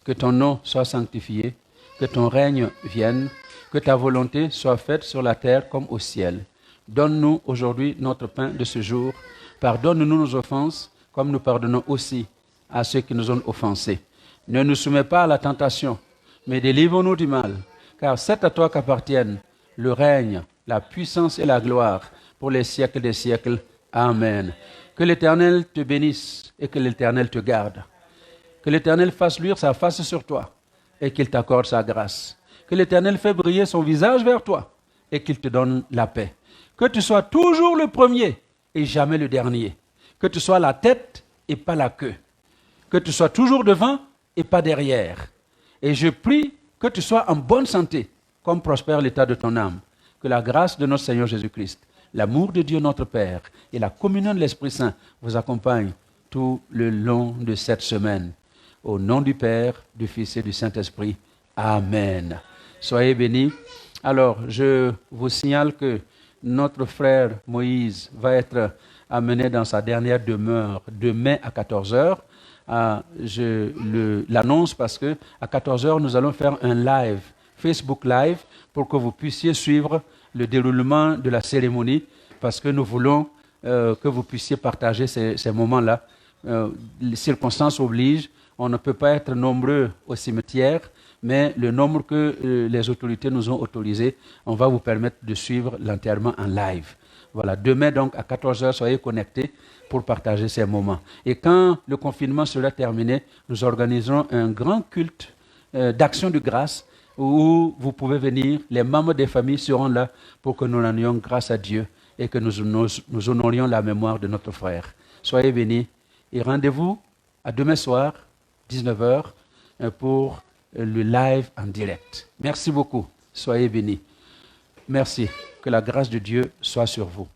que ton nom soit sanctifié, que ton règne vienne, que ta volonté soit faite sur la terre comme au ciel. Donne-nous aujourd'hui notre pain de ce jour. Pardonne-nous nos offenses, comme nous pardonnons aussi à ceux qui nous ont offensés. Ne nous soumets pas à la tentation, mais délivre-nous du mal, car c'est à toi qu'appartiennent le règne, la puissance et la gloire pour les siècles des siècles. Amen. Que l'Éternel te bénisse et que l'Éternel te garde. Que l'Éternel fasse luire sa face sur toi et qu'il t'accorde sa grâce. Que l'Éternel fasse briller son visage vers toi et qu'il te donne la paix. Que tu sois toujours le premier et jamais le dernier. Que tu sois la tête et pas la queue. Que tu sois toujours devant et pas derrière. Et je prie que tu sois en bonne santé, comme prospère l'état de ton âme. Que la grâce de notre Seigneur Jésus-Christ, l'amour de Dieu notre Père et la communion de l'Esprit Saint vous accompagnent tout le long de cette semaine. Au nom du Père, du Fils et du Saint-Esprit. Amen. Soyez bénis. Alors, je vous signale que notre frère Moïse va être amené dans sa dernière demeure demain à 14 heures. Je l'annonce parce que à 14 heures, nous allons faire un live, Facebook Live, pour que vous puissiez suivre le déroulement de la cérémonie, parce que nous voulons que vous puissiez partager ces moments-là. Les circonstances obligent, on ne peut pas être nombreux au cimetière, mais le nombre que les autorités nous ont autorisé, on va vous permettre de suivre l'enterrement en live. Voilà, demain donc à 14 heures, soyez connectés pour partager ces moments. Et quand le confinement sera terminé, nous organiserons un grand culte d'action de grâce où vous pouvez venir, les membres des familles seront là pour que nous rendions grâce à Dieu et que nous honorions la mémoire de notre frère. Soyez bénis et rendez-vous à demain soir, 19 heures, pour le live en direct. Merci beaucoup. Soyez bénis. Merci. Que la grâce de Dieu soit sur vous.